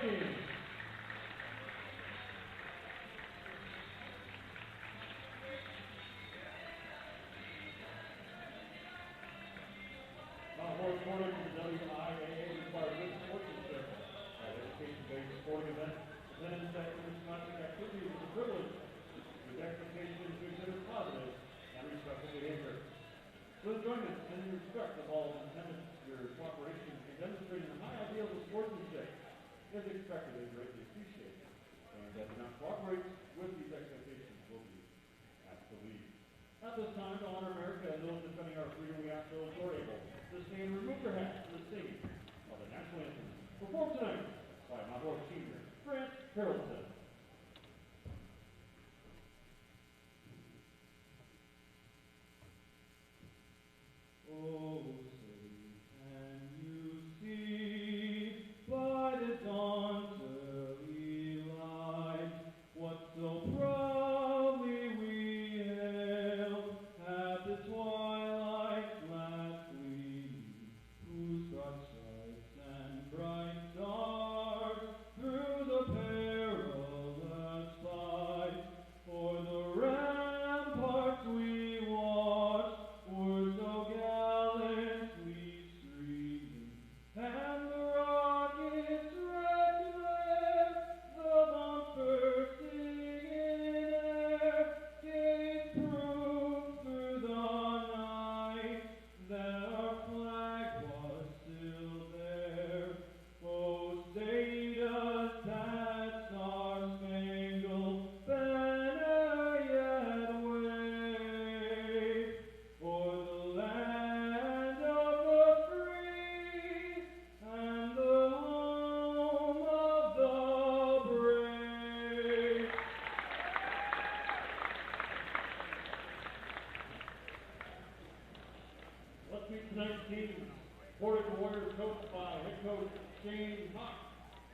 Wrestling. Mount Horeb Portage is a WIAA required written sportsmanship. Education-based sporting event. Attendance at this classic activity is a privilege, with expectation to exhibit positive and respectful behavior. With enjoyment and respect of all intended, your cooperation in demonstrating the high ideals of sportsmanship is expected and greatly appreciated. And that do not cooperate with these expectations will be asked to leave. At this time, to honor America and those defending our freedom, we ask those who are able to stand and remove their hats to the singing of the national anthem. Performed tonight by Mount Horeb Senior Grant Harrelson. Oh, say, can you see by the dawn's early light what so proudly we hailed at the twilight's last gleaming, whose broad stripes and bright stars through the perilous fight for the ramparts we watched were so gallantly streaming, and the rockets red glare, the bumpers singing in air, gave proof through the night that our flag was still there. Oh, say does that star-spangled banner yet wave for the land of the free and the home of the brave? Let's meet tonight's team. Portage Warriors coached by head coach Shane Hawk,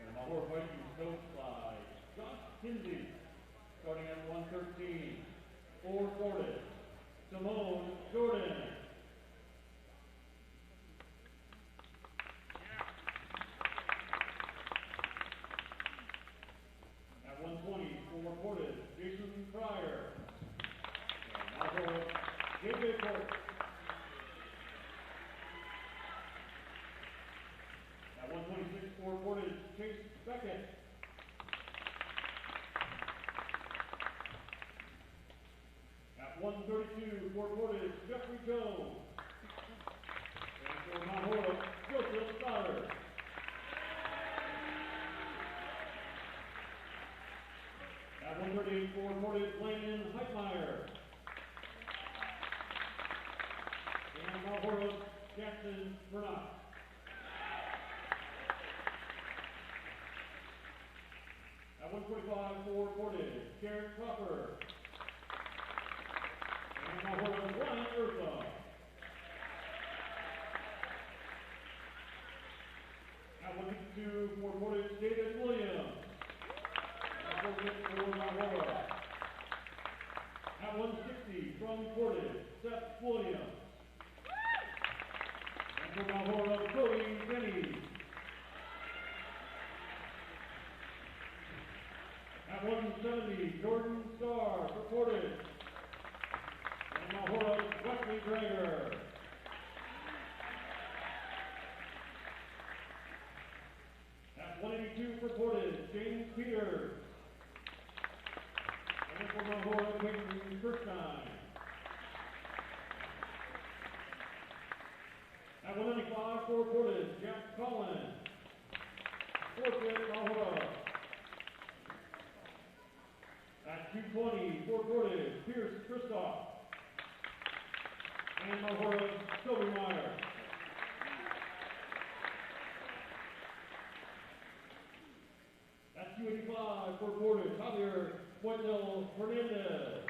and the Mount Horeb Vikings coached by Josh Kinsey. Starting at 113 for Portage, Simone Jordan. At 120 for Portage, Jason Pryor. And Mount Horeb, J.J. Court. At 126 for Portage, Chase Beckett. At 132 for Portage, Jeffrey Jones. And for Mount Horeb, Joseph Stoddard. At 138 for Portage, Landon Heitmeyer. And Mount Horeb, Jackson Burnett. At 145 for Portage, Garrett Cropper. And Mount Horeb, Ryan Urza. At 152 for Portage, David Williams. At 146 for Mount Horeb. At 160 from Portage, Seth Williams. And for Mount Horeb, Cody Denny. At 170, Jordan Starr for Portage. And Mount Horeb, Wesley Drager. At 182 for Portage, James Peters. And for Mount Horeb, Peyton Kirstein. At 195 for Portage, Jack Collins. Fourth in Mount Horeb. At 220 for Portage, Pierce Kristoff. And Mount Horeb, Toby Meyer. At 285 for Portage, Javier Puerto Hernandez.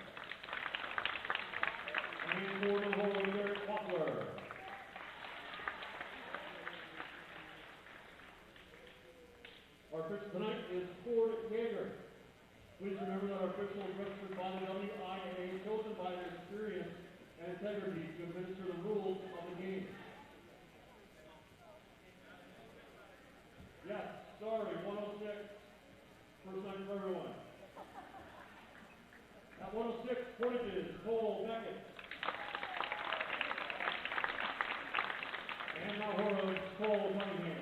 And for Mount Horeb, Derek Poplar. Our pitch tonight is Ford Yeager. Please remember that our officials registered by the WIAA, chosen by their experience and integrity to administer the rules of the game. Yes, sorry, 106. everyone. At 106, Portage's Cole Beckett. And Mount Horeb's Cole Cunningham.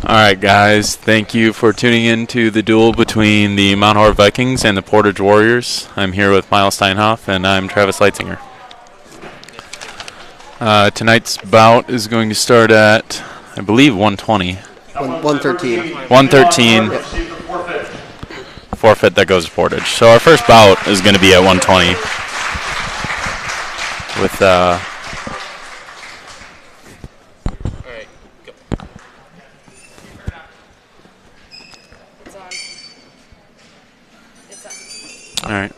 All right, guys, thank you for tuning in to the duel between the Mount Horeb Vikings and the Portage Warriors. I'm here with Miles Steinhoff, and I'm Travis Leitzinger. Tonight's bout is going to start at, I believe, 120. 113. 113. Yep. Forfeit that goes to Portage. So our first bout is going to be at 120 with all right.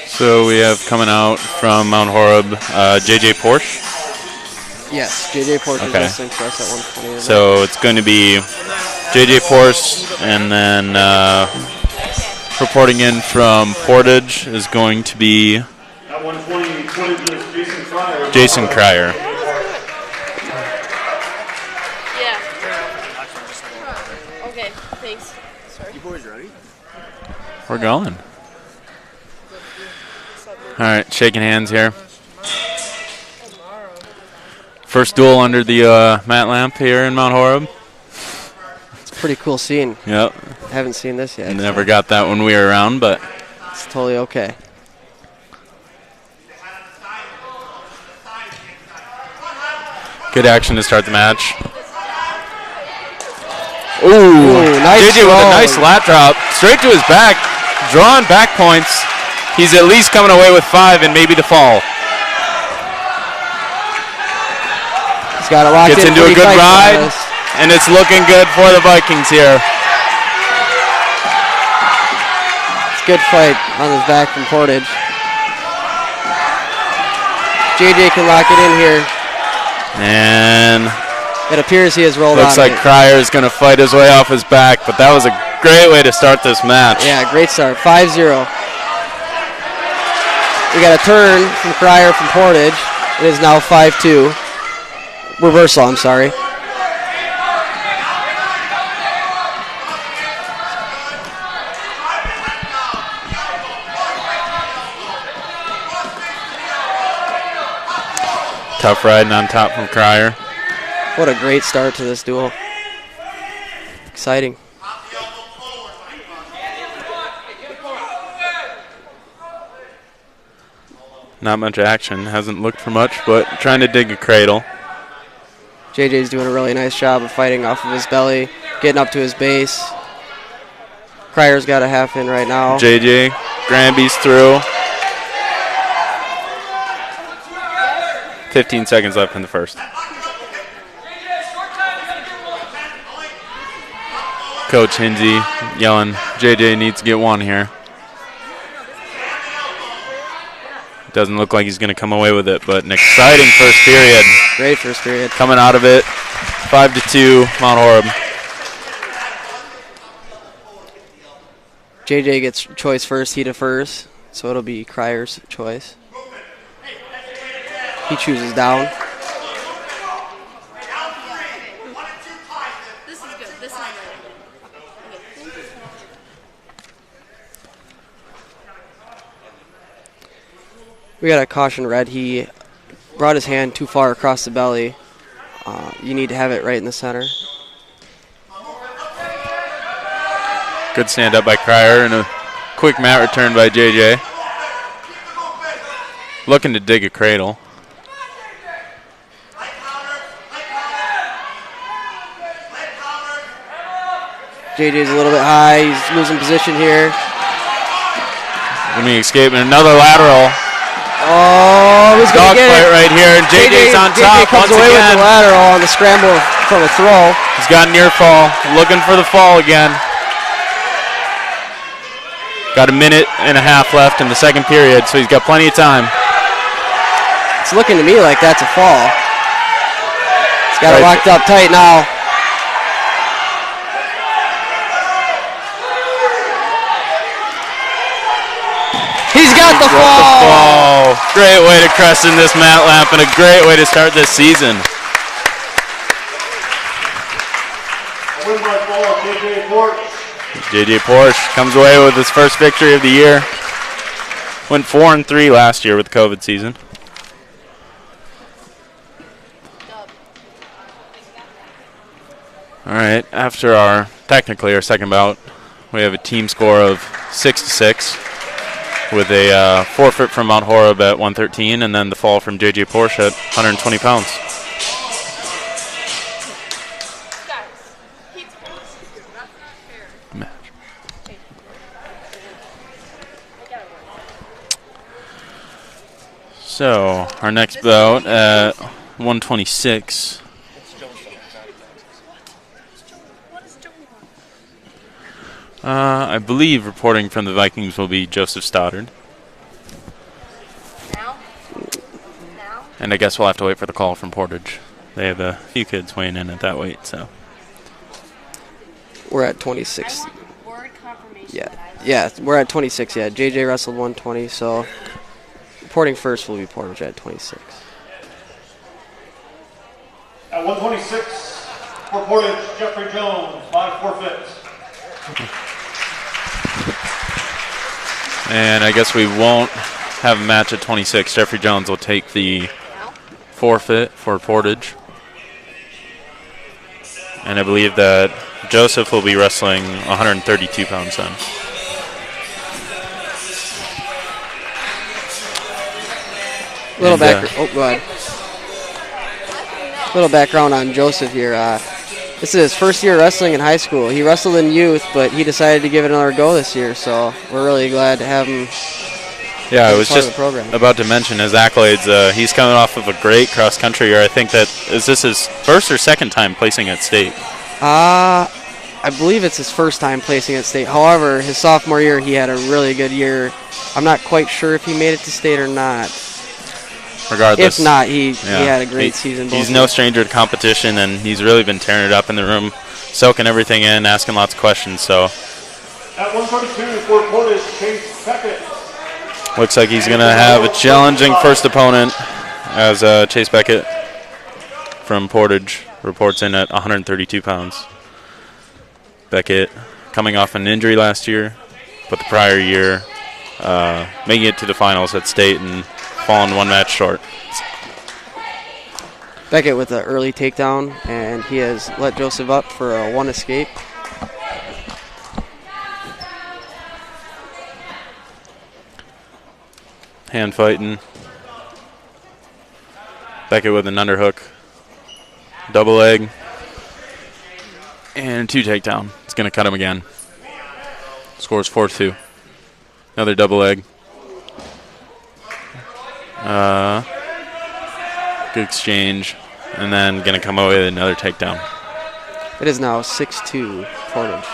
So we have coming out from Mount Horeb, JJ Portage. Yes, JJ Portage Okay. is wrestling for us at 120. So it's going to be JJ Portage, and then reporting in from Portage is going to be At 120, Jason Cryer. Jason Cryer. Yeah. Okay, thanks. Sorry. You boys ready? We're going. All right, shaking hands here. First duel under the mat lamp here in Mount Horeb. It's a pretty cool scene. Yep. I haven't seen this yet. Never got that when we were around, but It's totally okay. good action to start the match. Ooh, nice JJ with a throw. nice lat drop straight to his back, drawing back points. He's at least coming away with 5 and maybe the fall. He's got it locked Gets in. into a pretty good tight ride, for us. and it's looking good for the Vikings here. It's a good fight on his back from Portage. JJ can lock it in here. And It appears he has rolled looks on like it. Cryer is going to fight his way off his back, but that was a great way to start this match. Yeah, great start. 5-0. We got a turn from Cryer from Portage. It is now 5-2. Reversal, I'm sorry. Tough riding on top from Cryer. What a great start to this duel. Exciting. Not much action. Hasn't looked for much, but trying to dig a cradle. JJ's doing a really nice job of fighting off of his belly, getting up to his base. Cryer's got a half in right now. JJ, Granby's through. 15 seconds left in the first. Coach Hinsey yelling, JJ needs to get one here. Doesn't look like he's going to come away with it, but an exciting first period. Great first period. Coming out of it, 5-2, Mount Horeb. JJ gets choice first, he defers, so it'll be Cryer's choice. He chooses down. We got a caution red. He brought his hand too far across the belly. You need to have it right in the center. Good stand up by Cryer and a quick mat return by JJ. Looking to dig a cradle. JJ's a little bit high. He's losing position here. Let me escape and another lateral. Oh, he's going Dog to get fight it. right here, and JJ's on top JJ comes once away again. with the lateral on the scramble from a throw. He's got a near fall, looking for the fall again. Got a minute and a half left in the second period, so he's got plenty of time. It's looking to me like that's a fall. He's got it locked up tight now. He's got the fall. Great way to crest in this mat lap and a great way to start this season. Win by fall, JJ Portage. JJ Portage comes away with his first victory of the year. Went 4-3 last year with the COVID season. All right, after our second bout, we have a team score of 6-6 with a forfeit from Mount Horeb at 113 and then the fall from JJ Portage at 120 pounds. So, our next bout at 126. I believe reporting from the Vikings will be Joseph Stoddard. Now? And I guess we'll have to wait for the call from Portage. They have a few kids weighing in at that weight, so. We're at 26. I want word confirmation. Yeah, we're at 26. Yeah, JJ wrestled 120, so reporting first will be Portage at 26. At 126, for Portage, Jeffrey Jones, by forfeit. And I guess we won't have a match at 26. Jeffrey Jones will take the forfeit for Portage. And I believe that Joseph will be wrestling 132 pounds then. Go ahead. Little background on Joseph here. This is his first year wrestling in high school. He wrestled in youth, but he decided to give it another go this year, so we're really glad to have him. Yeah, I was just about to mention his accolades. He's coming off of a great cross-country year. I think is this his first or second time placing at state? I believe it's his first time placing at state. However, his sophomore year, he had a really good year. I'm not quite sure if he made it to state or not. Regardless. If not, he had a great season. He's no stranger to competition, and he's really been tearing it up in the room, soaking everything in, asking lots of questions. So At 132 for Portage, Chase Beckett. Looks like he's going to have a challenging first opponent as Chase Beckett from Portage reports in at 132 pounds. Beckett coming off an injury last year, but the prior year making it to the finals at state and falling one match short. Beckett with an early takedown, and he has let Joseph up for a one escape. Hand fighting. Beckett with an underhook. Double leg. And 2 takedown. It's going to cut him again. Scores 4-2. Another double leg. Good exchange. And then going to come away with another takedown. It is now 6-2 Portage.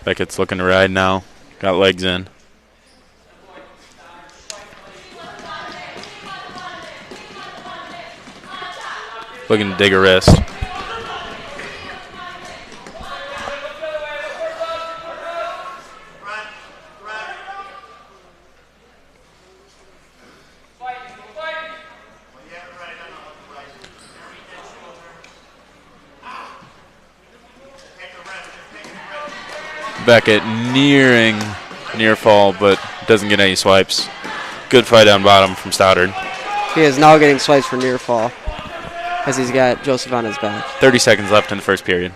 Beckett's looking to ride now. Got legs in. Looking to dig a wrist. Beckett near fall, but doesn't get any swipes. Good fight on bottom from Stoddard. He is now getting swipes for near fall as he's got Joseph on his back. 30 seconds left in the first period.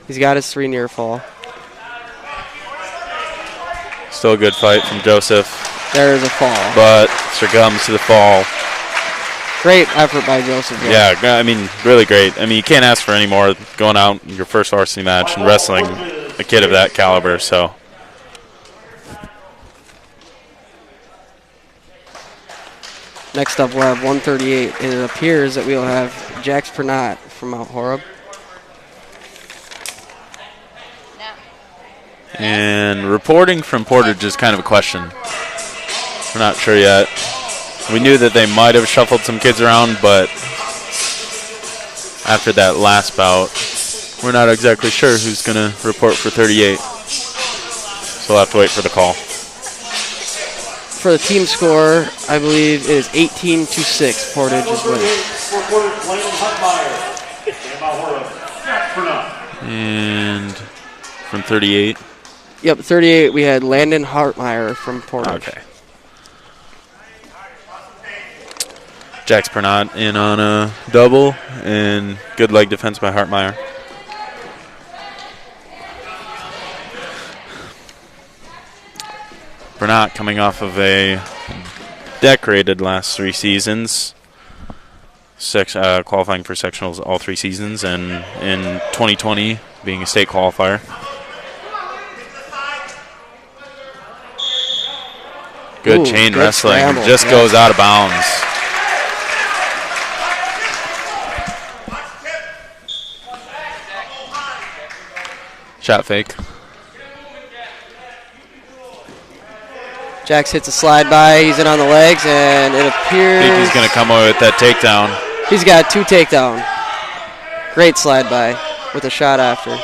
He's got his 3 near fall. Still a good fight from Joseph. There is a fall. But succumbs to the fall. Great effort by Joseph. Yeah, I mean, really great. I mean, you can't ask for any more going out in your first varsity match and wrestling a kid of that caliber, so. Next up, we'll have 138, and it appears that we'll have Jax Pernot from Mount Horeb. And reporting from Portage is kind of a question. We're not sure yet. We knew that they might have shuffled some kids around, but after that last bout, we're not exactly sure who's going to report for 38. So we'll have to wait for the call. For the team score, I believe it is 18-6. Portage is winning. And from 38? Yep, 38, we had Landon Hartmeyer from Portage. Okay. Jax Pernot in on a double, and good leg defense by Hartmeyer. Pernot coming off of a decorated last 3 seasons, qualifying for sectionals all 3 seasons, and in 2020 being a state qualifier. Good chain wrestling, scramble. just goes out of bounds. Shot fake. Jax hits a slide by. He's in on the legs, and it appears I think he's going to come away with that takedown. He's got 2 takedown. Great slide by with a shot after.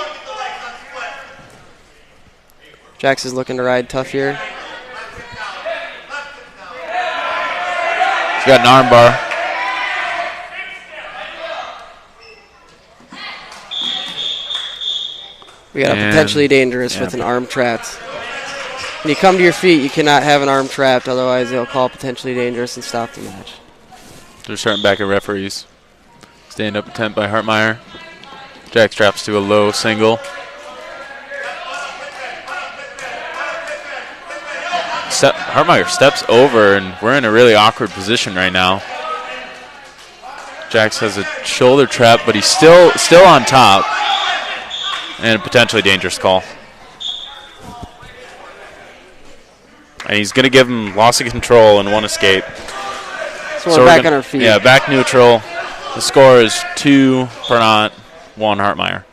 Jax is looking to ride tough here. He's got an arm bar. We got a potentially dangerous with an arm trapped. When you come to your feet, you cannot have an arm trapped, otherwise they'll call potentially dangerous and stop the match. They're starting back at referees. Stand up attempt by Hartmeyer. Jax traps to a low single. Hartmeyer steps over, and we're in a really awkward position right now. Jax has a shoulder trap, but he's still on top. And a potentially dangerous call. And he's going to give him loss of control and 1 escape. So we're back on our feet. Yeah, back neutral. The score is 2 Pernot, 1 Hartmeyer.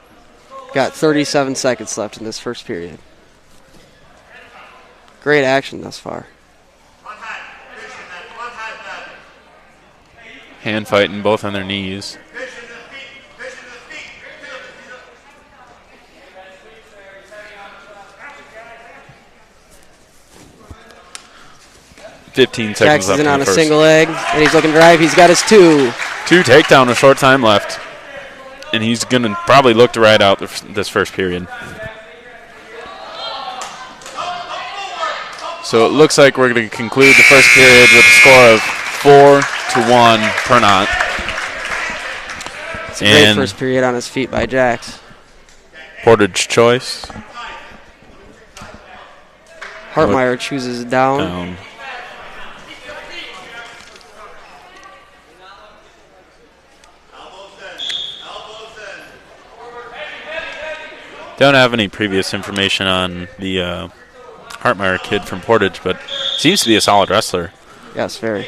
Got 37 seconds left in this first period. Great action thus far. Hand fighting, both on their knees. Jax seconds left is in on a first. single leg, and he's looking to drive. He's got his 2. 2 takedown with short time left. And he's going to probably look to ride out this first period. So it looks like we're going to conclude the first period with a score of 4-1 Pernot. It's a great first period on his feet by Jax. Portage choice. Hartmeyer chooses down. Don't have any previous information on the Hartmeyer kid from Portage, but seems to be a solid wrestler. Yes, very.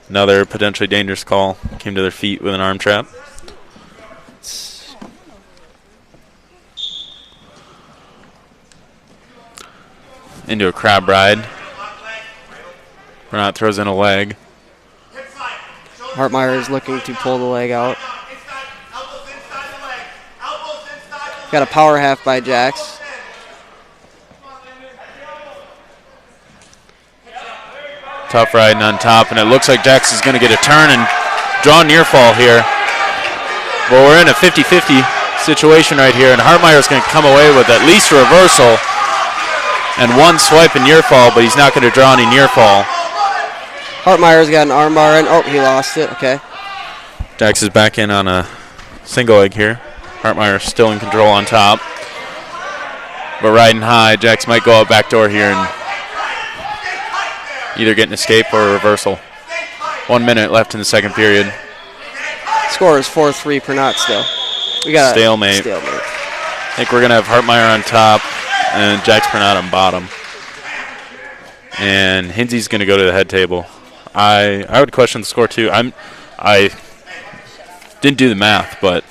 Another potentially dangerous call. Came to their feet with an arm trap. Into a crab ride. Bernat throws in a leg. Hartmeyer is looking to pull the leg out. Got a power half by Jax. Tough riding on top, and it looks like Jax is going to get a turn and draw near fall here. Well, we're in a 50-50 situation right here, and Hartmeyer's going to come away with at least a reversal and one swipe and near fall, but he's not going to draw any near fall. Hartmeyer's got an armbar in. Oh, he lost it. Okay. Jax is back in on a single leg here. Hartmeyer still in control on top. But riding high, Jax might go out back door here and either get an escape or a reversal. 1 minute left in the second period. Score is 4-3 Pernot still. We got stalemate. I think we're going to have Hartmeyer on top and Jax Pernot on bottom. And Hinsey's going to go to the head table. I would question the score too. I didn't do the math, but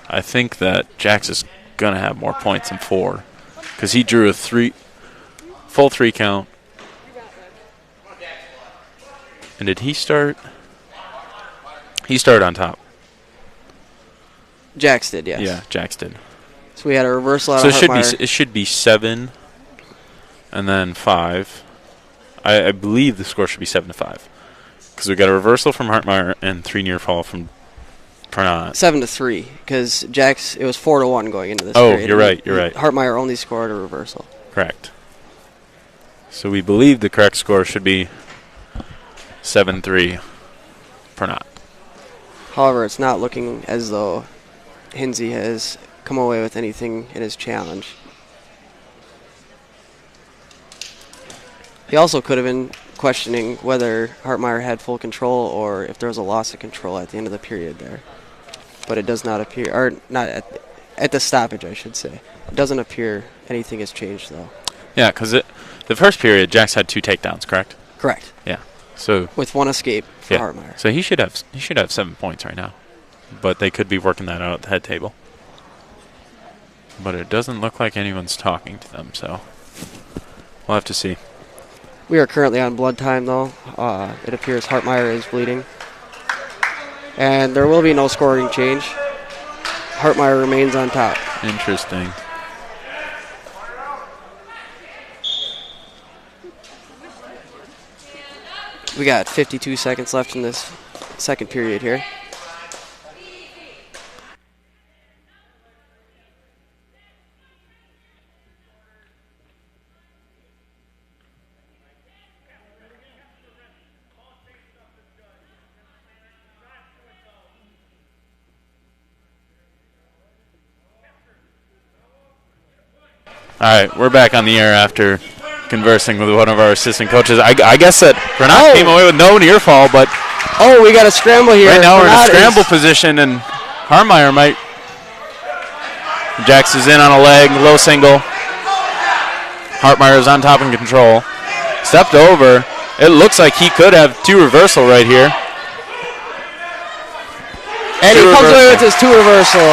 I think that Jax is going to have more points than 4 because he drew a full 3 count. And did he start? He started on top. Jax did, yes. Yeah, Jax did. So we had a reversal out so of Hartmeyer. it should be 7 and then 5. I believe the score should be 7-5 because we got a reversal from Hartmeyer and 3 near fall from Pernot. 7-3 because Jax, it was 4-1 going into this. Oh, period. you're right. Hartmeyer only scored a reversal. Correct. So we believe the correct score should be 7-3 Pernot. However, it's not looking as though Hinsey has come away with anything in his challenge. He also could have been questioning whether Hartmeyer had full control or if there was a loss of control at the end of the period there. But it does not appear, or not at the stoppage, I should say. It doesn't appear anything has changed, though. Yeah, because the first period, Jax had 2 takedowns, correct? Correct. Yeah. So with 1 escape for Hartmeyer. So he should have 7 points right now, but they could be working that out at the head table. But it doesn't look like anyone's talking to them, so we'll have to see. We are currently on blood time, though. It appears Hartmeyer is bleeding. And there will be no scoring change. Hartmeyer remains on top. Interesting. We got 52 seconds left in this second period here. All right, we're back on the air after conversing with one of our assistant coaches. I guess that Pernot came away with no near fall, but we got a scramble here. Right now Pernot we're in a scramble position, and Hartmeyer might. Jax is in on a leg, low single. Hartmeyer is on top and control. Stepped over. It looks like he could have 2 reversal right here. And he comes away with his 2 reversal.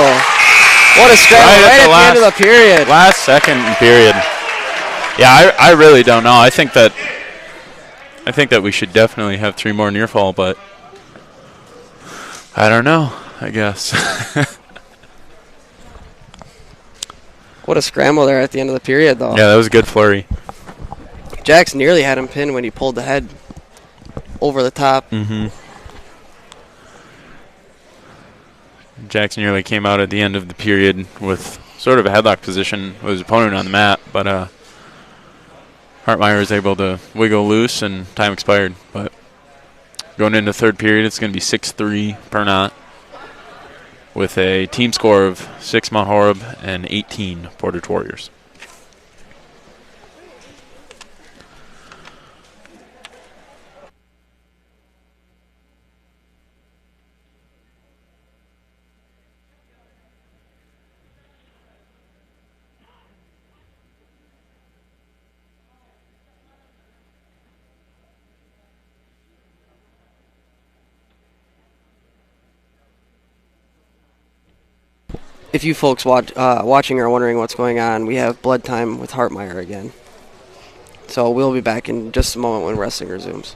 What a scramble right at the end of the period. Last second period. Yeah, I really don't know. I think that we should definitely have 3 more near fall, but I don't know, I guess. What a scramble there at the end of the period, though. Yeah, that was a good flurry. Jax nearly had him pinned when he pulled the head over the top. Mm-hmm. Jax nearly came out at the end of the period with sort of a headlock position with his opponent on the mat, but Hartmeyer was able to wiggle loose and time expired. But going into third period, it's going to be 6-3 Pernot with a team score of 6 Mount Horeb and 18 Portage Warriors. If you folks watching are wondering what's going on, we have blood time with Hartmeyer again. So we'll be back in just a moment when wrestling resumes.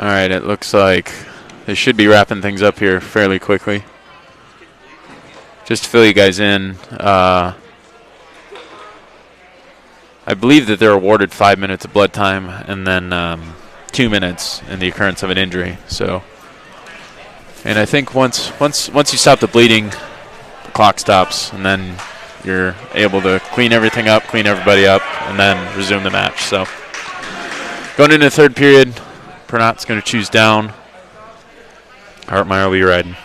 All right, it looks like they should be wrapping things up here fairly quickly. Just to fill you guys in, I believe that they're awarded 5 minutes of blood time and then 2 minutes in the occurrence of an injury. So, and I think once you stop the bleeding, the clock stops, and then you're able to clean everything up, clean everybody up, and then resume the match. So, going into the third period, Pernot's going to choose down. Hartmeyer will be riding.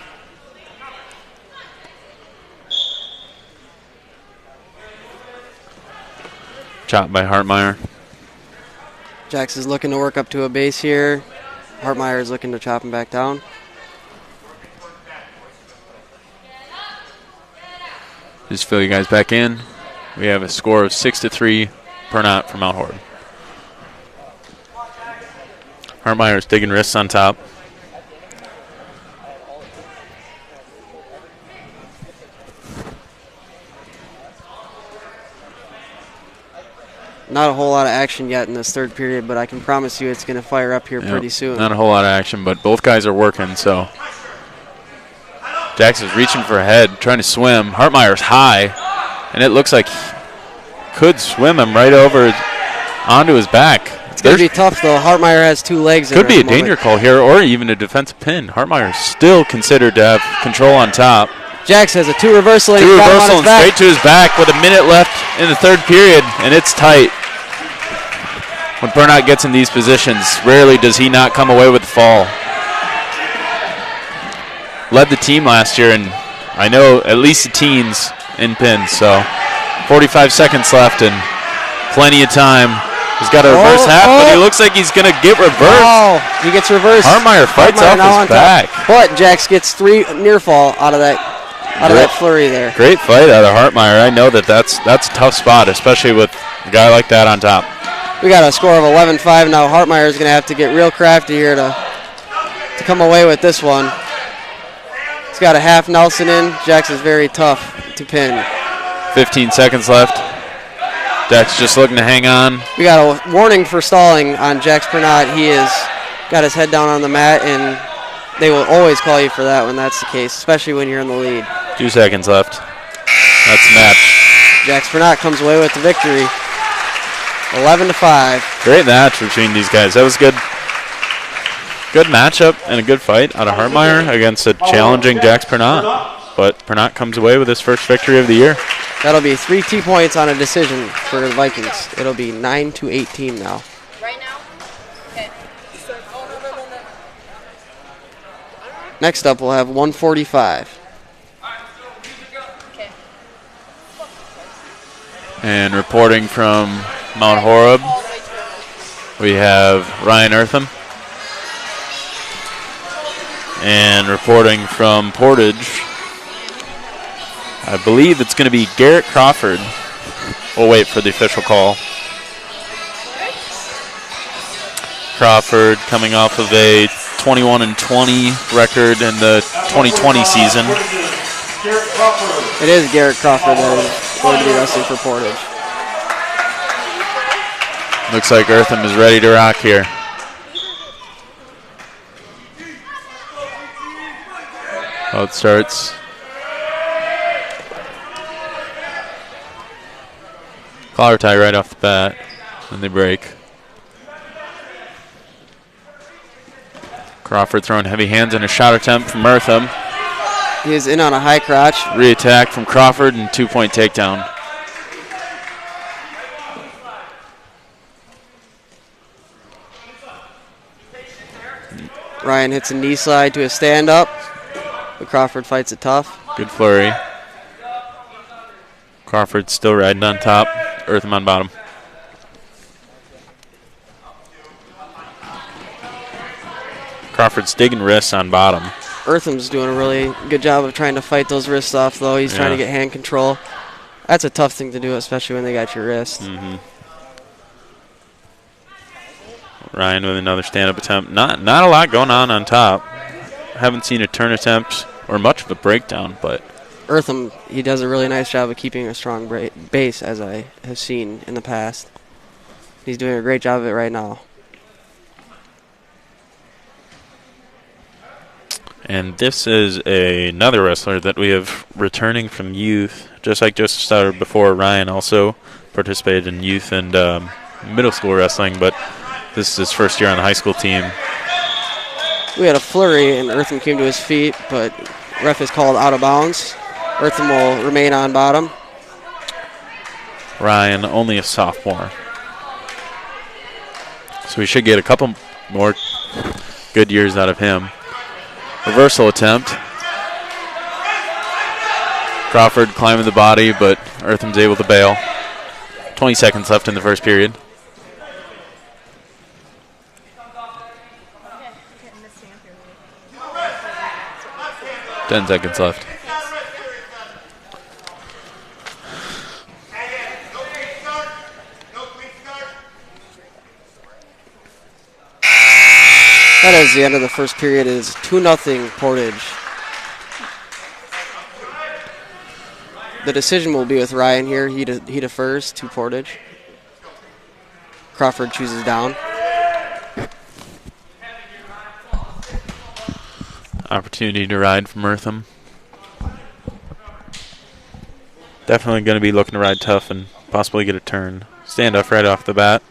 Chopped by Hartmeyer. Jax is looking to work up to a base here. Hartmeyer is looking to chop him back down. Just fill you guys back in. We have a score of 6-3 Pernot for Mount Horeb. Hartmeyer's digging wrists on top. Not a whole lot of action yet in this third period, but I can promise you it's going to fire up here pretty soon. Not a whole lot of action, but both guys are working, so. Jax is reaching for a head, trying to swim. Hartmeyer's high, and it looks like he could swim him right over onto his back. It's going to be tough, though. Hartmeyer has 2 legs. Could be a danger call here, or even a defensive pin. Hartmeyer is still considered to have control on top. Jax has a 2 reversal. And straight to his back with a minute left in the third period, and it's tight. When Pernot gets in these positions, rarely does he not come away with the fall. Led the team last year, and I know at least the teens in pins, so 45 seconds left and plenty of time. He's got a reverse half, but he looks like he's going to get reversed. Oh, he gets reversed. Hartmeyer fights off his back. But Jax gets 3 near fall out of that flurry there. Great fight out of Hartmeyer. I know that's a tough spot, especially with a guy like that on top. We got a score of 11-5 now. Hartmeyer is going to have to get real crafty here to come away with this one. He's got a half Nelson in. Jax is very tough to pin. 15 seconds left. Jax just looking to hang on. We got a warning for stalling on Jax Pernot. He has got his head down on the mat, and they will always call you for that when that's the case, especially when you're in the lead. 2 seconds left. That's the match. Jax Pernot comes away with the victory. 11-5. Great match between these guys. That was good. Good matchup and a good fight out of Hartmeyer against a challenging Jax Pernot. But Pernot comes away with his first victory of the year. That'll be 3 T-points on a decision for the Vikings. It'll be 9-18 now. Right now? Okay. Next up, we'll have 145. Okay. And reporting from Mount Horeb, we have Ryan Eartham. And reporting from Portage, I believe it's going to be Garrett Crawford. We'll wait for the official call. Crawford coming off of a 21-20 record in the 2020 season. It is Garrett Crawford that is going to be wrestling for Portage. Looks like Eartham is ready to rock here. Oh, it starts. Collar tie right off the bat, and they break. Crawford throwing heavy hands and a shot attempt from Eartham. He is in on a high crotch. Re-attack from Crawford and 2-point takedown. Ryan hits a knee slide to a stand-up, but Crawford fights it tough. Good flurry. Crawford still riding on top. Eartham on bottom. Crawford's digging wrists on bottom. Eartham's doing a really good job of trying to fight those wrists off, though. He's trying to get hand control. That's a tough thing to do, especially when they got your wrist. Mm-hmm. Ryan with another stand-up attempt. Not a lot going on top. Haven't seen a turn attempt or much of a breakdown, but Eartham, he does a really nice job of keeping a strong base, as I have seen in the past. He's doing a great job of it right now. And this is another wrestler that we have returning from youth. Just like just started before, Ryan also participated in youth and middle school wrestling, but this is his first year on the high school team. We had a flurry, and Eartham came to his feet, but ref is called out of bounds. Eartham will remain on bottom. Ryan, only a sophomore. So we should get a couple more good years out of him. Reversal attempt. Crawford climbing the body, but Eartham's able to bail. 20 seconds left in the first period. Ten seconds left. That is the end of the first period. It is 2-0 Portage. The decision will be with Ryan here. He defers to Portage. Crawford chooses down. Opportunity to ride from Eartham. Definitely going to be looking to ride tough and possibly get a turn. Standoff right off the bat.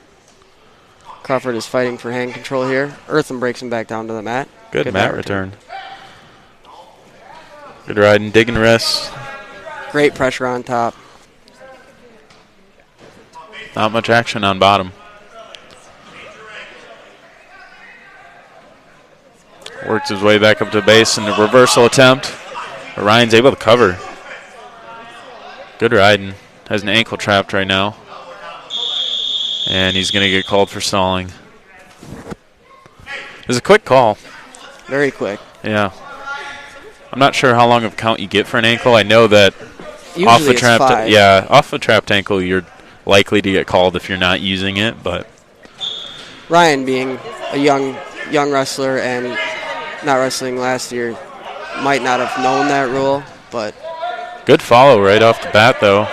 Crawford is fighting for hand control here. Eartham breaks him back down to the mat. Good mat return. Good riding, digging rest. Great pressure on top. Not much action on bottom. Works his way back up to base in the reversal attempt. Ryan's able to cover. Good riding. Has an ankle trapped right now. And he's going to get called for stalling. It was a quick call. Very quick. Yeah. I'm not sure how long of a count you get for an ankle. I know that Usually off a it's trapped 5. off a trapped ankle you're likely to get called if you're not using it, but Ryan, being a young wrestler and not wrestling last year, might not have known that rule, but good follow right off the bat though.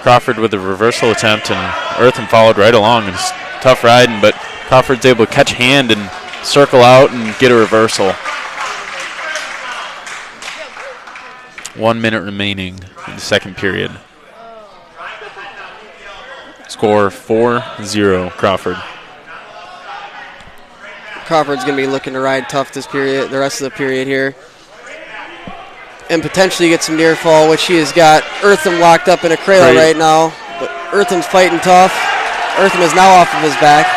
Crawford with a reversal attempt, and Eartham followed right along. And it's tough riding, but Crawford's able to catch hand and circle out and get a reversal. 1 minute remaining in the second period. Score 4-0 Crawford. Crawford's going to be looking to ride tough this period, the rest of the period here. And potentially get some near fall, which he has got Eartham locked up in a cradle right now. But Eartham's fighting tough. Eartham is now off of his back.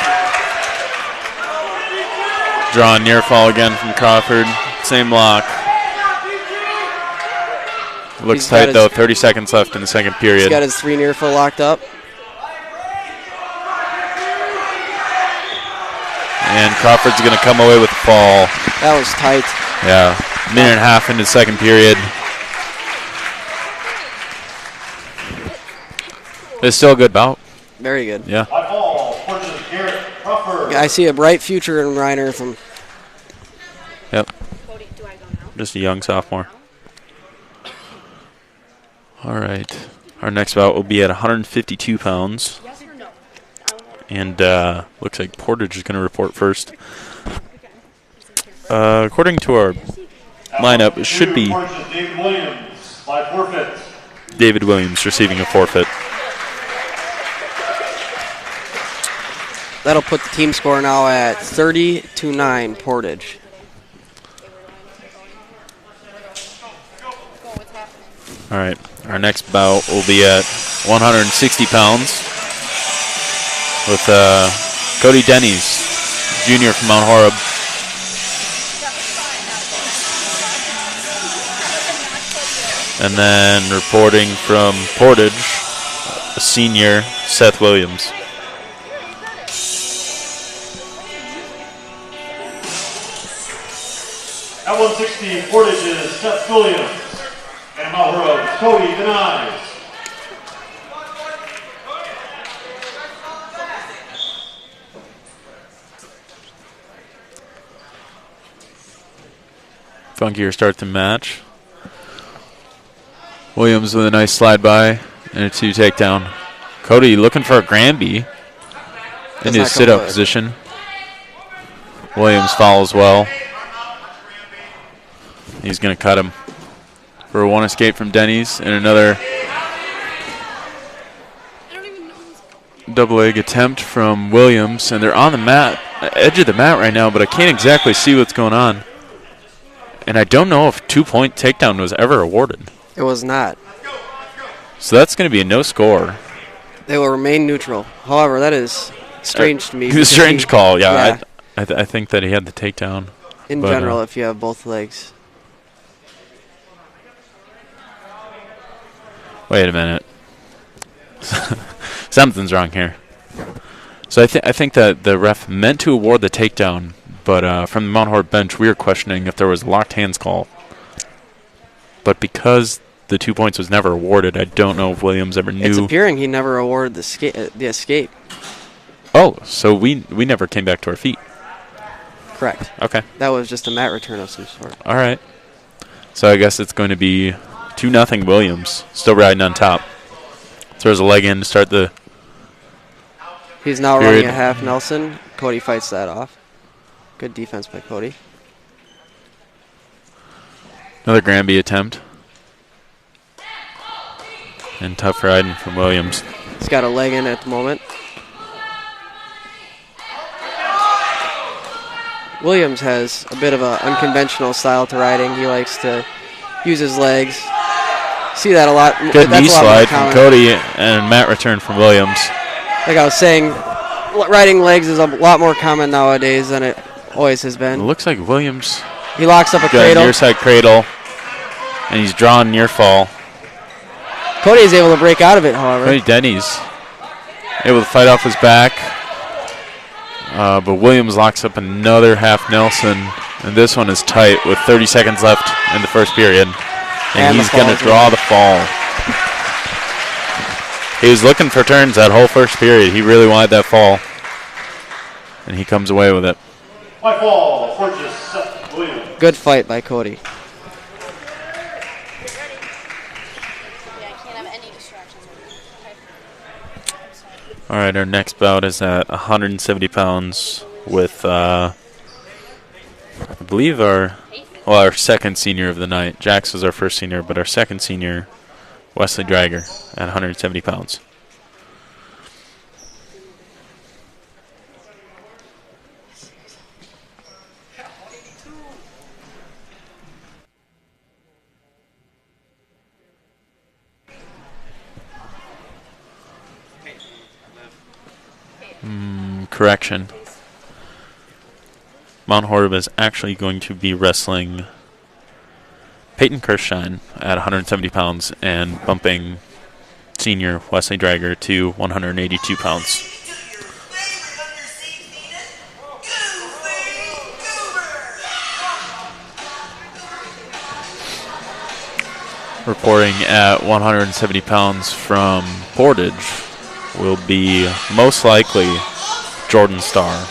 Draw near fall again from Crawford. Same lock. Looks tight though. 30 seconds left in the second period. He's got his 3 near fall locked up. And Crawford's going to come away with the fall. That was tight. Yeah. Minute and a half into the second period. It's still a good bout. Very good. Yeah. I see a bright future in Ryan Eartham. Yep. Just a young sophomore. All right. Our next bout will be at 152 pounds. And looks like Portage is going to report first. According to our lineup, it should be David Williams by forfeit. David Williams receiving a forfeit. That'll put the team score now at 30-9 Portage. All right. Our next bout will be at 160 pounds with Cody Denny's, junior from Mount Horeb. And then reporting from Portage, a senior, Seth Williams. At 160, Portage is Seth Williams. And Mount Horeb, Cody Denny's. Funkier start the match. Williams with a nice slide by and a 2 takedown. Cody looking for a Granby in his sit-up position. Williams follows well. He's going to cut him for one escape from Denny's and another double leg attempt from Williams. And they're on the mat, edge of the mat right now, but I can't exactly see what's going on. And I don't know if 2-point takedown was ever awarded. It was not. So that's going to be a no score. They will remain neutral. However, that is strange to me. It was a strange call, yeah. I think that he had the takedown. In general, if you have both legs. Wait a minute. Something's wrong here. So I think that the ref meant to award the takedown, but from the Mount Horeb bench, we were questioning if there was a locked hands call. But because the 2 points was never awarded, I don't know if Williams ever knew. It's appearing he never awarded the escape. Oh, so we never came back to our feet. Correct. Okay. That was just a mat return of some sort. All right. So I guess it's going to be 2-0 Williams, still riding on top. Throws a leg in to start the He's now period. running a half Nelson. Cody fights that off. Good defense by Cody. Another Granby attempt. And tough riding from Williams. He's got a leg in at the moment. Williams has a bit of an unconventional style to riding. He likes to use his legs. See that a lot. Good knee slide from Cody and mat return from Williams. Like I was saying, riding legs is a lot more common nowadays than it always has It been. looks like Williams He locks up a got a cradle. near side cradle, and he's drawing near fall. Cody is able to break out of it, however. Cody Denny's able to fight off his back, but Williams locks up another half Nelson, and this one is tight with 30 seconds left in the first period. And he's going to draw the fall. He was looking for turns that whole first period. He really wanted that fall. And he comes away with it. By fall, Portage, Williams. Good fight by Cody. Yeah, I can't have any distractions. Okay. All right, our next bout is at 170 pounds with, I believe, our second senior of the night. Jax was our first senior, but our second senior, Wesley Drager, at 170 pounds. Correction. Mount Horeb is actually going to be wrestling Peyton Kirshine at 170 pounds and bumping senior Wesley Drager to 182 pounds. Reporting at 170 pounds from Portage will be most likely Jordan Starr,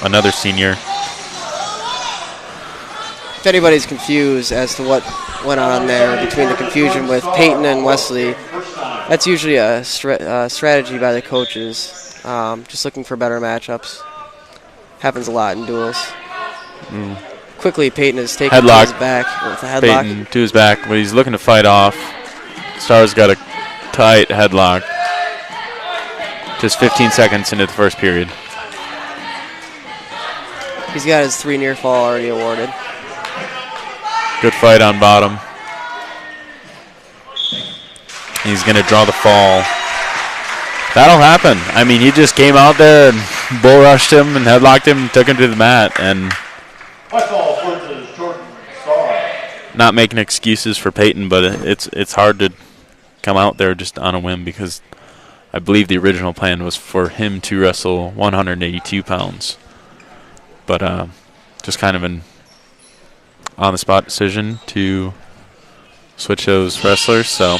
another senior. If anybody's confused as to what went on there between the confusion with Peyton and Wesley, that's usually a strategy by the coaches, just looking for better matchups. Happens a lot in duels. Quickly, Peyton is taken to his back with a headlock. Peyton to his back, but he's looking to fight off. Starr's got a tight headlock. Just 15 seconds into the first period. He's got his 3 near fall already awarded. Good fight on bottom. He's going to draw the fall. That'll happen. I mean, he just came out there and bull rushed him and headlocked him and took him to the mat. And not making excuses for Peyton, but it's hard to come out there just on a whim because I believe the original plan was for him to wrestle 182 pounds. But just kind of an on-the-spot decision to switch those wrestlers. So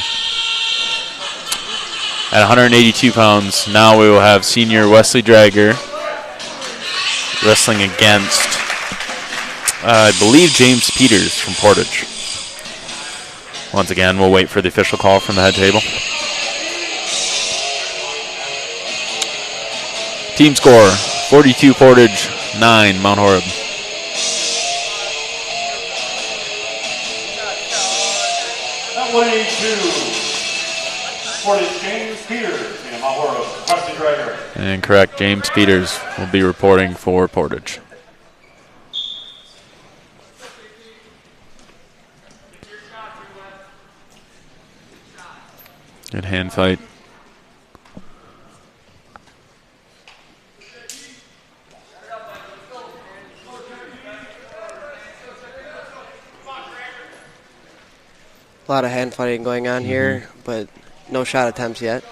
at 182 pounds, now we will have senior Wesley Drager wrestling against, I believe, James Peters from Portage. Once again, we'll wait for the official call from the head table. Team score, 42 Portage, 9 Mount Horeb. weighing 2, Portage James Peters and Mount Horeb Wrestling Dragger. And correct, James Peters will be reporting for Portage. Good hand fight. A lot of hand fighting going on here, but no shot attempts yet.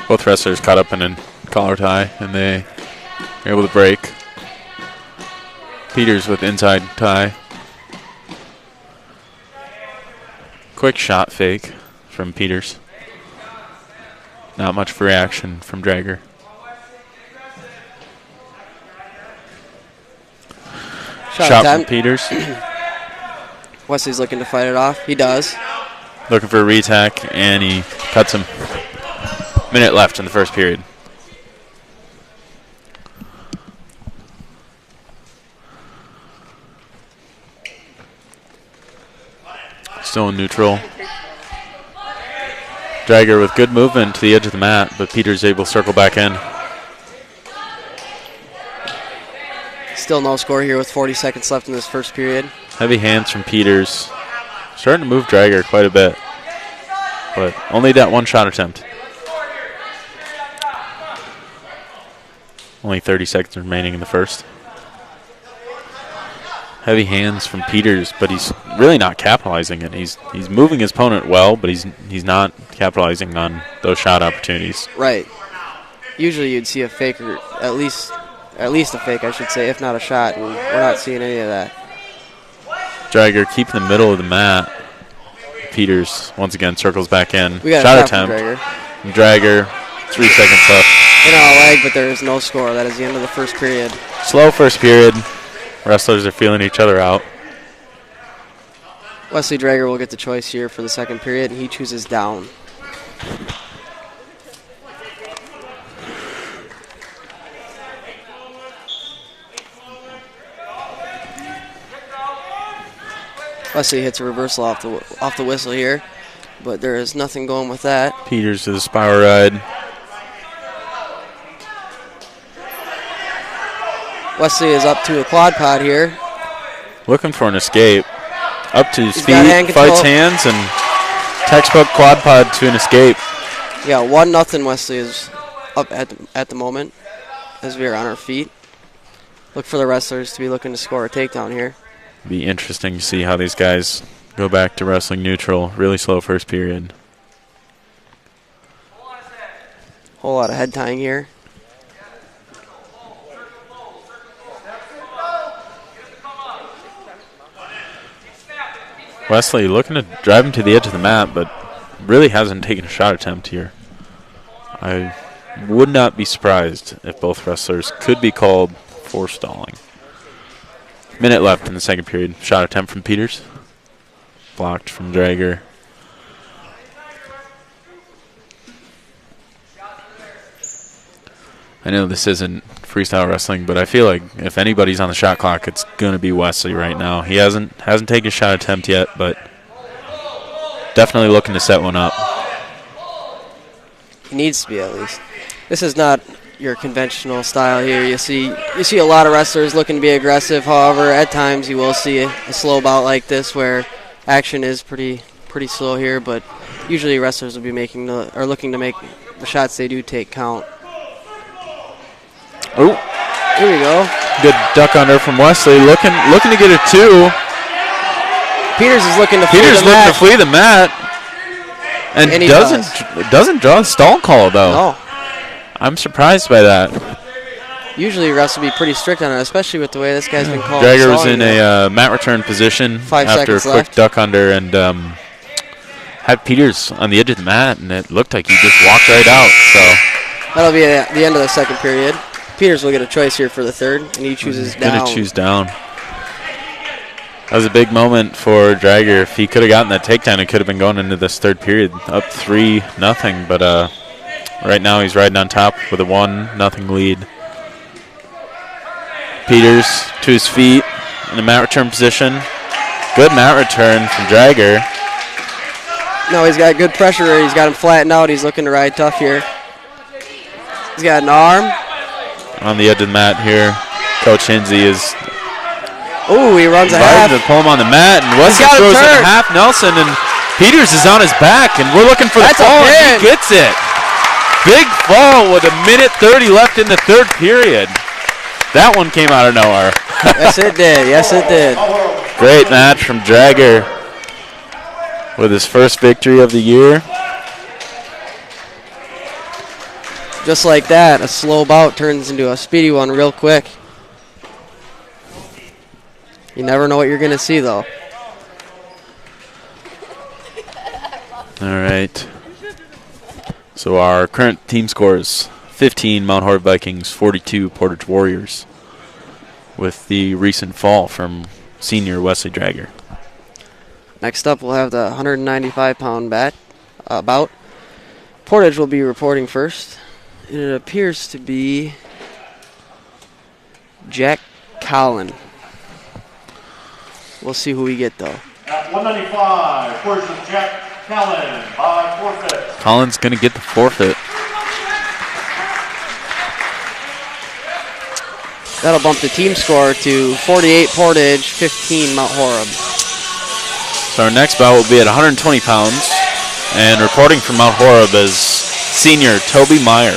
Both wrestlers caught up in a collar tie, and they were able to break. Peters with inside tie. Quick shot fake from Peters. Not much reaction from Dragger. Shot from Peters. Wesley's looking to fight it off. He does. Looking for a re-attack, and he cuts him. Minute left in the first period. Still in neutral. Dragger with good movement to the edge of the mat, but Peters able to circle back in. Still no score here with 40 seconds left in this first period. Heavy hands from Peters. Starting to move Dragger quite a bit, but only that one shot attempt. Only 30 seconds remaining in the first. Heavy hands from Peters, but he's really not capitalizing it. He's moving his opponent well, but he's not capitalizing on those shot opportunities. Right. Usually you'd see a fake, or at least a fake, I should say, if not a shot, and we're not seeing any of that. Dragger keeping the middle of the mat. Peters once again circles back in. We got shot a shot attempt. from Dragger, 3 seconds left. In our leg, but there is no score. That is the end of the first period. Slow first period. Wrestlers are feeling each other out. Wesley Dragger will get the choice here for the second period, and he chooses down. Wesley hits a reversal off the whistle here, but there is nothing going with that. Peters to the spiral ride. Wesley is up to a quad pod here. Looking for an escape. Up to his He's got hand feet, fights control. hands, and textbook quad pod to an escape. Yeah, 1-0 Wesley is up at the moment as we are on our feet. Look for the wrestlers to be looking to score a takedown here. Be interesting to see how these guys go back to wrestling neutral. Really slow first period. Whole lot of head tying here. Wesley looking to drive him to the edge of the mat, but really hasn't taken a shot attempt here. I would not be surprised if both wrestlers could be called for stalling. Minute left in the second period. Shot attempt from Peters. Blocked from Dragger. I know this isn't freestyle wrestling, but I feel like if anybody's on the shot clock, it's going to be Wesley right now. He hasn't taken a shot attempt yet, but definitely looking to set one up. He needs to be, at least. This is not your conventional style here. You see a lot of wrestlers looking to be aggressive. However, at times you will see a slow bout like this where action is pretty slow here, but usually wrestlers will be looking to make the shots they do take count. Oh, here we go. Good duck under from Wesley, looking to get a 2. Peters is looking to flee the mat. And he doesn't draw a stall call though. No. I'm surprised by that. Usually refs will be pretty strict on it, especially with the way this guy's been called. Dragger was in a mat return position 5 after a seconds quick left. duck under and had Peters on the edge of the mat, and it looked like he just walked right out. So that'll be the end of the second period. Peters will get a choice here for the third, and he chooses down. Gonna choose down. That was a big moment for Dragger. If he could have gotten that takedown, it could have been going into this third period up 3-0. But right now he's riding on top with a 1-0 lead. Peters to his feet in the mat return position. Good mat return from Drager. No, he's got good pressure. He's got him flattened out. He's looking to ride tough here. He's got an arm. On the edge of the mat here, Coach Hinsey is Ooh, he runs a half. to pull him on the mat, and Wesley throws it half Nelson, and Peters is on his back, and we're looking for the fall, and he gets it. Big fall with 1:30 left in the third period. That one came out of nowhere. Yes, it did. Yes, it did. Great match from Drager with his first victory of the year. Just like that, a slow bout turns into a speedy one real quick. You never know what you're going to see, though. All right. So our current team scores: 15 Mount Horeb Vikings, 42 Portage Warriors, with the recent fall from senior Wesley Drager. Next up, we'll have the 195-pound bout. Portage will be reporting first. And it appears to be Jack Collin. We'll see who we get, though. At 195, Portage of Jack Callan by forfeit. Collins going to get the forfeit. That'll bump the team score to 48 Portage, 15 Mount Horeb. So our next bout will be at 120 pounds. And reporting from Mount Horeb is senior Toby Meyer.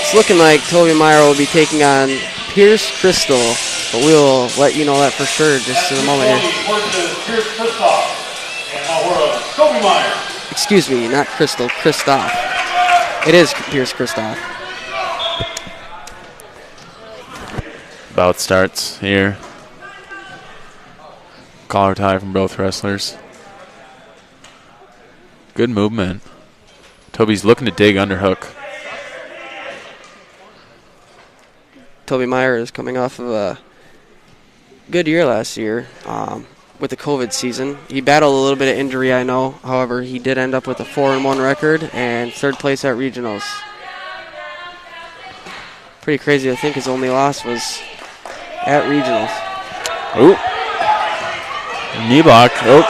It's looking like Toby Meyer will be taking on Pierce Crystal, but we'll let you know that for sure just in a moment here. Excuse me, not Crystal, Christoph. It is Pierce Christoph. Bout starts here. Collar tie from both wrestlers. Good movement. Toby's looking to dig underhook. Toby Meyer is coming off of a good year last year with the COVID season. He battled a little bit of injury, I know. However, he did end up with a 4-1 record and third place at regionals. Pretty crazy to think his only loss was at regionals. Ooh. Knee block. Oh.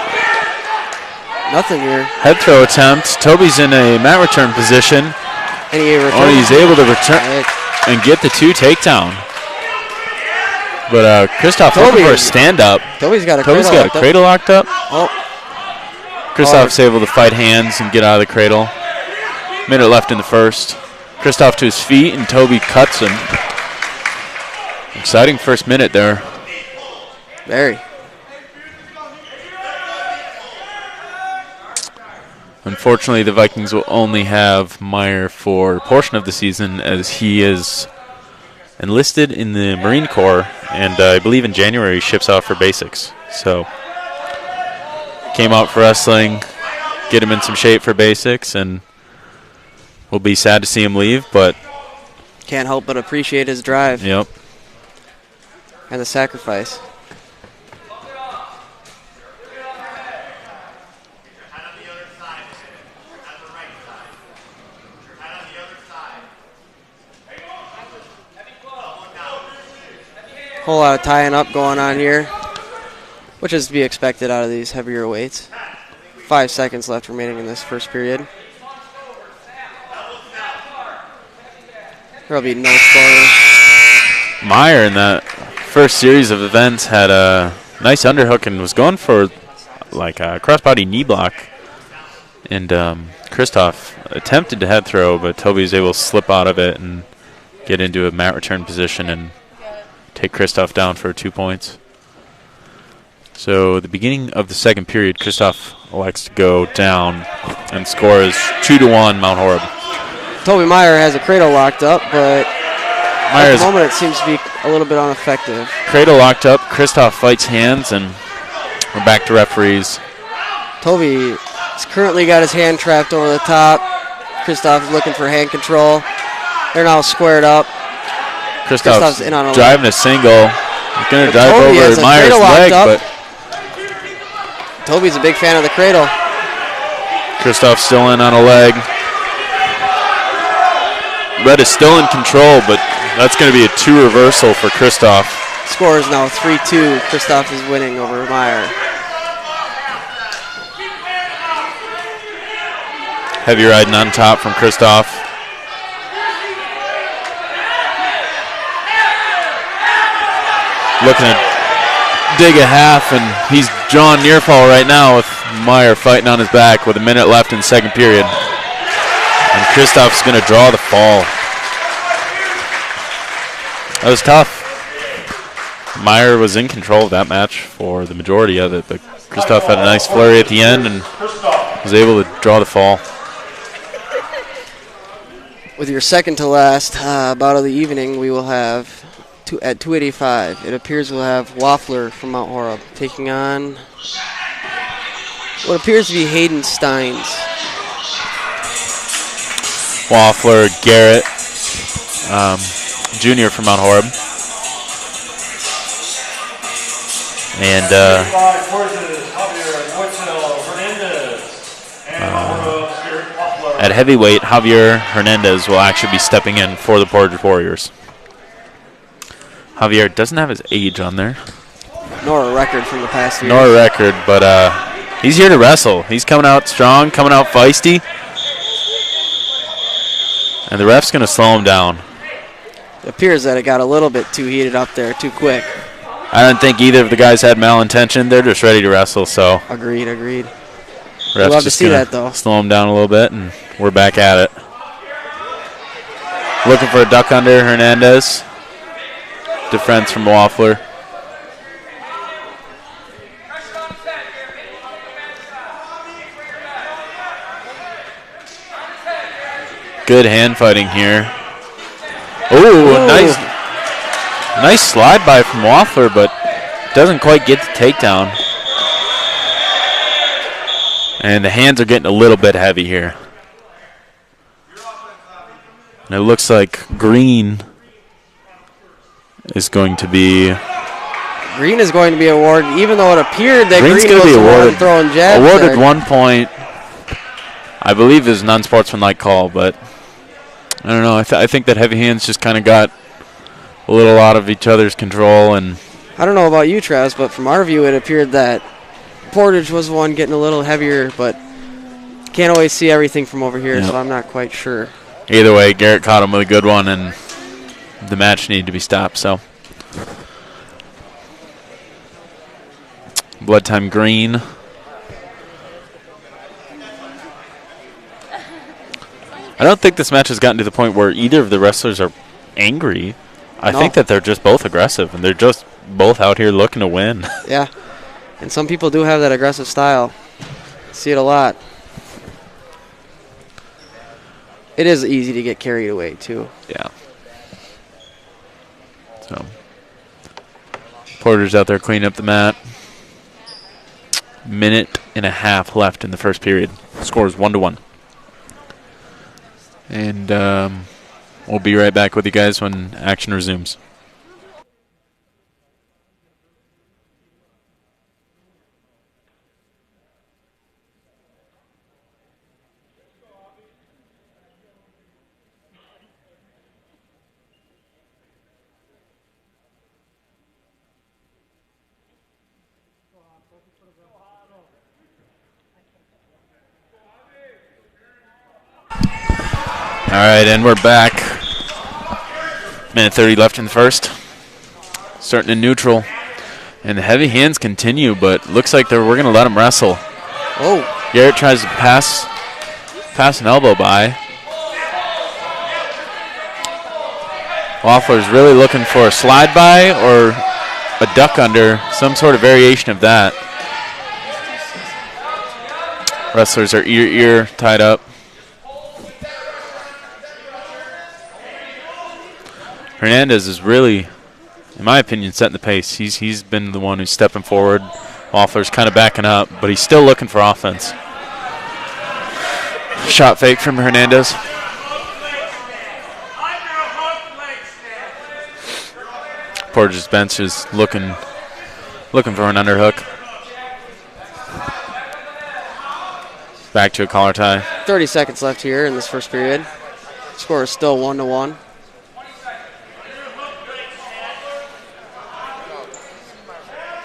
Nothing here. Head throw attempt. Toby's in a mat return position. And he's able to return and get the 2 takedown. But Christoph looking for a stand-up. Toby's got a cradle locked up. Oh. Christoph's able to fight hands and get out of the cradle. Minute left in the first. Christoph to his feet, and Toby cuts him. Exciting first minute there. Very. Unfortunately, the Vikings will only have Meyer for a portion of the season as he is enlisted in the Marine Corps, and I believe in January he ships out for basics. So, came out for wrestling, get him in some shape for basics, and we'll be sad to see him leave, but can't help but appreciate his drive. Yep. And the sacrifice. Whole lot of tying up going on here, which is to be expected out of these heavier weights. 5 seconds left remaining in this first period. There'll be no scoring. Meyer in that first series of events had a nice underhook and was going for like a crossbody knee block. And Christoph attempted to head throw, but Toby was able to slip out of it and get into a mat return position and take Christoph down for 2 points. So the beginning of the second period, Christoph elects to go down and scores 2-1 Mount Horeb. Toby Meyer has a cradle locked up, but at the moment it seems to be a little bit ineffective. Cradle locked up, Christoph fights hands, and we're back to referees. Toby has currently got his hand trapped over the top. Christoph is looking for hand control. They're now squared up. Christoph's in on a driving a single. He's going to drive over Meyer's leg, but Toby's a big fan of the cradle. Kristoff still in on a leg. Red is still in control, but that's going to be a 2 reversal for Kristoff. Score is now 3-2. Kristoff is winning over Meyer. Heavy riding on top from Kristoff. Looking to dig a half, and he's drawing near fall right now with Meyer fighting on his back with a minute left in second period. And Kristoff's going to draw the fall. That was tough. Meyer was in control of that match for the majority of it, but Kristoff had a nice flurry at the end and was able to draw the fall. With your second to last bout of the evening, we will have at 285. It appears we'll have Waffler from Mount Horeb taking on what appears to be Hayden Steins. Waffler, Garrett, Junior from Mount Horeb. And at heavyweight, Javier Hernandez will actually be stepping in for the Portage Warriors. Javier doesn't have his age on there. Nor a record from the past year. Nor a record, but he's here to wrestle. He's coming out strong, coming out feisty. And the ref's going to slow him down. It appears that it got a little bit too heated up there, too quick. I don't think either of the guys had malintention. They're just ready to wrestle, so. Agreed. Ref's love to see that, though. Slow him down a little bit, and we're back at it. Looking for a duck under, Hernandez. Defense from Waffler. Good hand fighting here. Ooh, nice slide by from Waffler, but doesn't quite get the takedown. And the hands are getting a little bit heavy here. And it looks like Green is going to be awarded, even though it appered that Green's Green was be awarded, throwing jabs. Awarded there. 1 point. I believe it was an unsportsmanlike call, but I don't know. I think that heavy hands just kind of got a little out of each other's control. And I don't know about you, Travis, but from our view, it appeared that Portage was the one getting a little heavier, but can't always see everything from over here, so I'm not quite sure. Either way, Garrett caught him with a good one, and the match needed to be stopped. So, blood time Green. I don't think this match has gotten to the point where either of the wrestlers are angry. I think that they're just both aggressive, and they're just both out here looking to win. Yeah, and some people do have that aggressive style. See it a lot. It is easy to get carried away, too. Yeah. So, Porter's out there cleaning up the mat. Minute and a half left in the first period. Score is 1-1. And we'll be right back with you guys when action resumes. All right, and we're back. Minute 30 left in the first. Starting in neutral. And the heavy hands continue, but looks like we're going to let them wrestle. Oh. Garrett tries to pass an elbow by. Waffler's really looking for a slide by or a duck under, some sort of variation of that. Wrestlers are ear tied up. Hernandez is really, in my opinion, setting the pace. He's been the one who's stepping forward. Waffler's kind of backing up, but he's still looking for offense. Shot fake from Hernandez. Portage's bench is looking for an underhook. Back to a collar tie. 30 seconds left here in this first period. Score is still 1-1.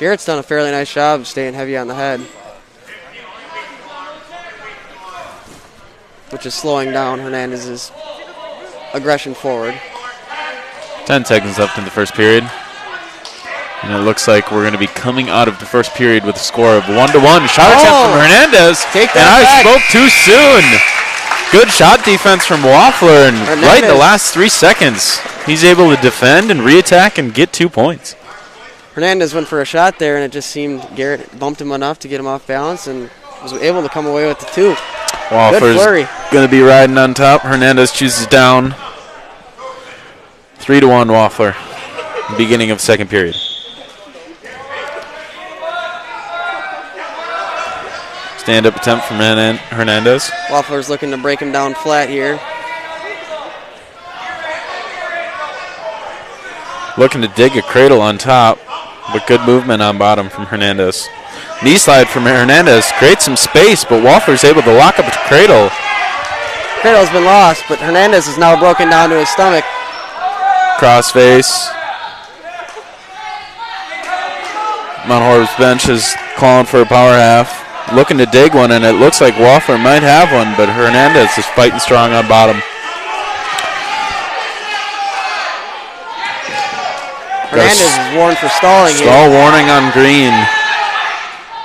Garrett's done a fairly nice job staying heavy on the head, which is slowing down Hernandez's aggression forward. 10 seconds left in the first period. And it looks like we're going to be coming out of the first period with a score of 1-1. Shot attempt from Hernandez. Take that and back. I spoke too soon. Good shot defense from Waffler. And right in the last 3 seconds, he's able to defend and reattack and get 2 points. Hernandez went for a shot there, and it just seemed Garrett bumped him enough to get him off balance and was able to come away with the 2. Waffler's going to be riding on top. Hernandez chooses down. 3-1 Waffler. Beginning of second period. Stand-up attempt from Hernandez. Waffler's looking to break him down flat here. Looking to dig a cradle on top, but good movement on bottom from Hernandez. Knee slide from Hernandez creates some space, but Waffler's able to lock up a cradle. Cradle's been lost, but Hernandez is now broken down to his stomach. Crossface. Mount Horeb's bench is calling for a power half. Looking to dig one, and it looks like Waffler might have one, but Hernandez is fighting strong on bottom. Hernandez is warned for stalling here. Stall warning on green.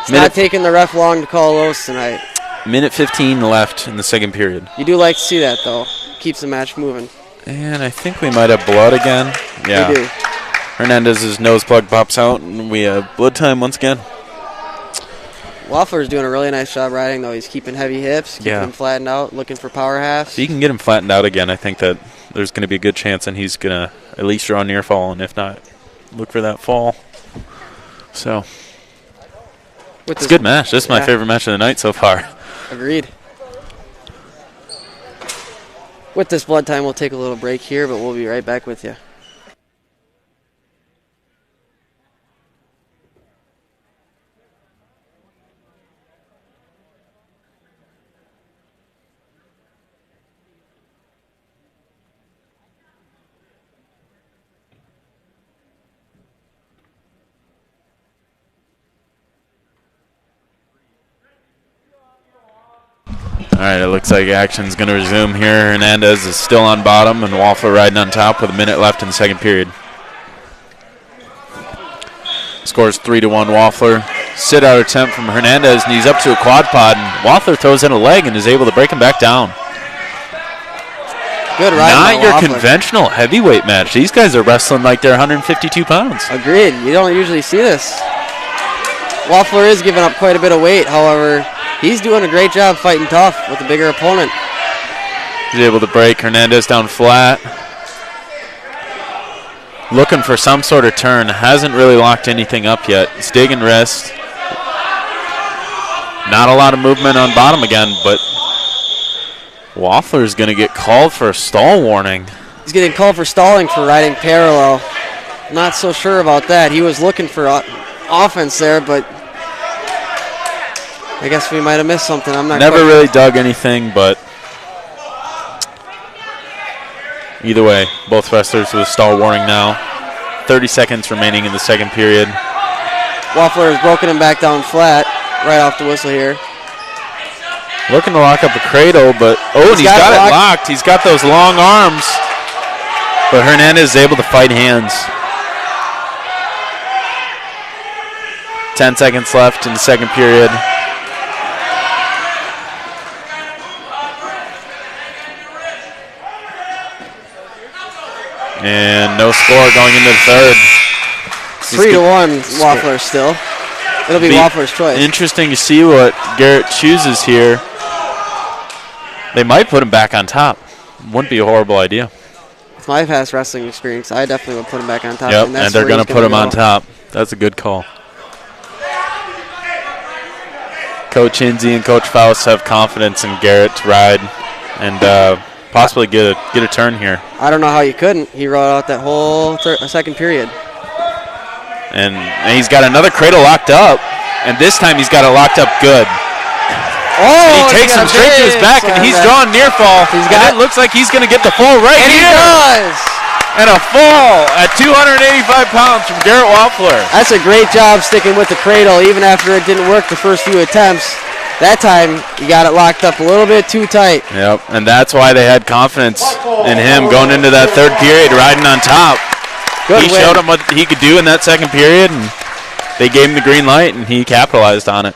It's not taking the ref long to call those tonight. Minute 15 left in the second period. You do like to see that, though. Keeps the match moving. And I think we might have blood again. Yeah. We do. Hernandez's nose plug pops out, and we have blood time once again. Waffler's doing a really nice job riding, though. He's keeping heavy hips, keeping him flattened out, looking for power halves. If he can get him flattened out again, I think that there's going to be a good chance, and he's going to at least draw near fall, and if not, look for that fall. So, it's a good match. This is my favorite match of the night so far. Agreed. With this blood time, we'll take a little break here, but we'll be right back with you. All right, it looks like action's going to resume here. Hernandez is still on bottom, and Waffler riding on top with a minute left in the second period. Scores 3-1 Waffler. Sit-out attempt from Hernandez, and he's up to a quad pod, and Waffler throws in a leg and is able to break him back down. Good ride. Not your conventional heavyweight match. These guys are wrestling like they're 152 pounds. Agreed. You don't usually see this. Waffler is giving up quite a bit of weight, however, he's doing a great job fighting tough with a bigger opponent. He's able to break Hernandez down flat. Looking for some sort of turn. Hasn't really locked anything up yet. He's digging wrist. Not a lot of movement on bottom again, but Waffler's going to get called for a stall warning. He's getting called for stalling for riding parallel. Not so sure about that. He was looking for offense there, but I guess we might have missed something. I'm not Never really dug anything, but either way, both wrestlers with a stall warning now. 30 seconds remaining in the second period. Waffler has broken him back down flat right off the whistle here. Looking to lock up a cradle, but and he's got it locked. He's got those long arms, but Hernandez is able to fight hands. 10 seconds left in the second period. And no score going into the third. 3-1 Waffler still. It'll be Waffler's choice. Interesting to see what Garrett chooses here. They might put him back on top. Wouldn't be a horrible idea. With my past wrestling experience, I definitely would put him back on top. Yep, and they're going to put him on top. That's a good call. Coach Hinsey and Coach Faust have confidence in Garrett to ride and possibly get a turn here. I don't know how you couldn't. He rode out that whole second period. And he's got another cradle locked up, and this time he's got it locked up good. And he takes him straight to his back, and he's drawing near fall. And it looks like he's going to get the fall right here. And he does. And a fall at 285 pounds from Garrett Waffler. That's a great job sticking with the cradle, even after it didn't work the first few attempts. That time, he got it locked up a little bit too tight. Yep, and that's why they had confidence in him going into that third period, riding on top. He showed him what he could do in that second period, and they gave him the green light, and he capitalized on it.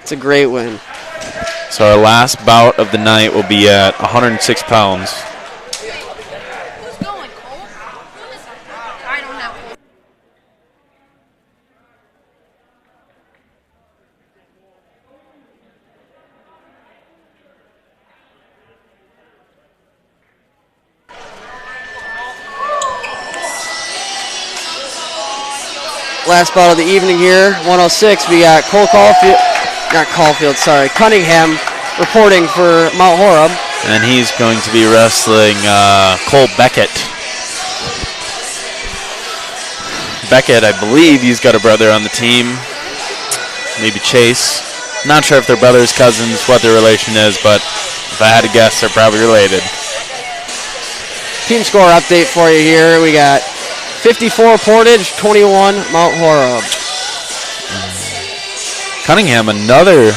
It's a great win. So our last bout of the night will be at 106 pounds. Who's going, Cole? I don't know. Last bout of the evening here, 106. We got Cunningham reporting for Mount Horeb. And he's going to be wrestling Cole Beckett. Beckett, I believe he's got a brother on the team. Maybe Chase. Not sure if they're brothers, cousins, what their relation is, but if I had to guess, they're probably related. Team score update for you here. We got 54 Portage, 21 Mount Horeb. Cunningham, another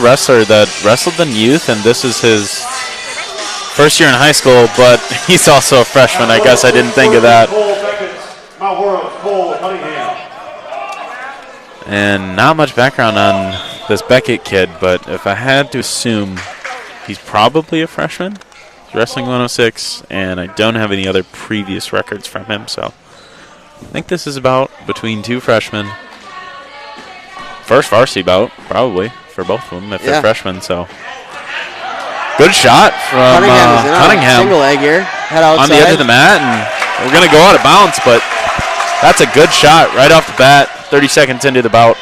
wrestler that wrestled in youth, and this is his first year in high school, but he's also a freshman. I guess I didn't think of that. And not much background on this Beckett kid, but if I had to assume, he's probably a freshman. He's wrestling 106, and I don't have any other previous records from him, so I think this is about between two freshmen. First varsity bout, probably, for both of them if they're freshmen, so. Good shot from Cunningham. Single leg here. Head outside. On the edge of the mat, and we're going to go out of bounds, but that's a good shot right off the bat, 30 seconds into the bout.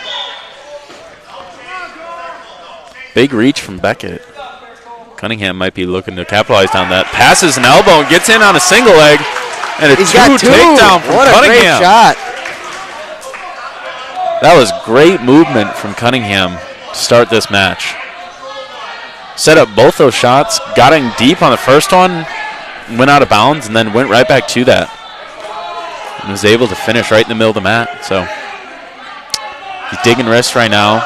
Big reach from Beckett. Cunningham might be looking to capitalize on that. Passes an elbow and gets in on a single leg, and a two takedown from Cunningham. What a great shot. That was great movement from Cunningham to start this match. Set up both those shots, got in deep on the first one, went out of bounds, and then went right back to that. And was able to finish right in the middle of the mat. So he's digging wrists right now.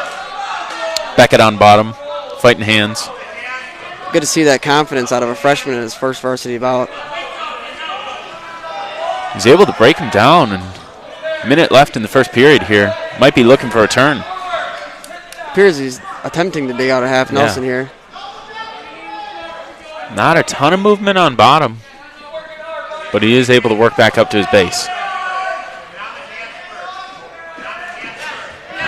Beckett on bottom, fighting hands. Good to see that confidence out of a freshman in his first varsity bout. He's able to break him down, and a minute left in the first period here. Might be looking for a turn. Appears he's attempting to dig out a half Nelson here. Not a ton of movement on bottom, but he is able to work back up to his base.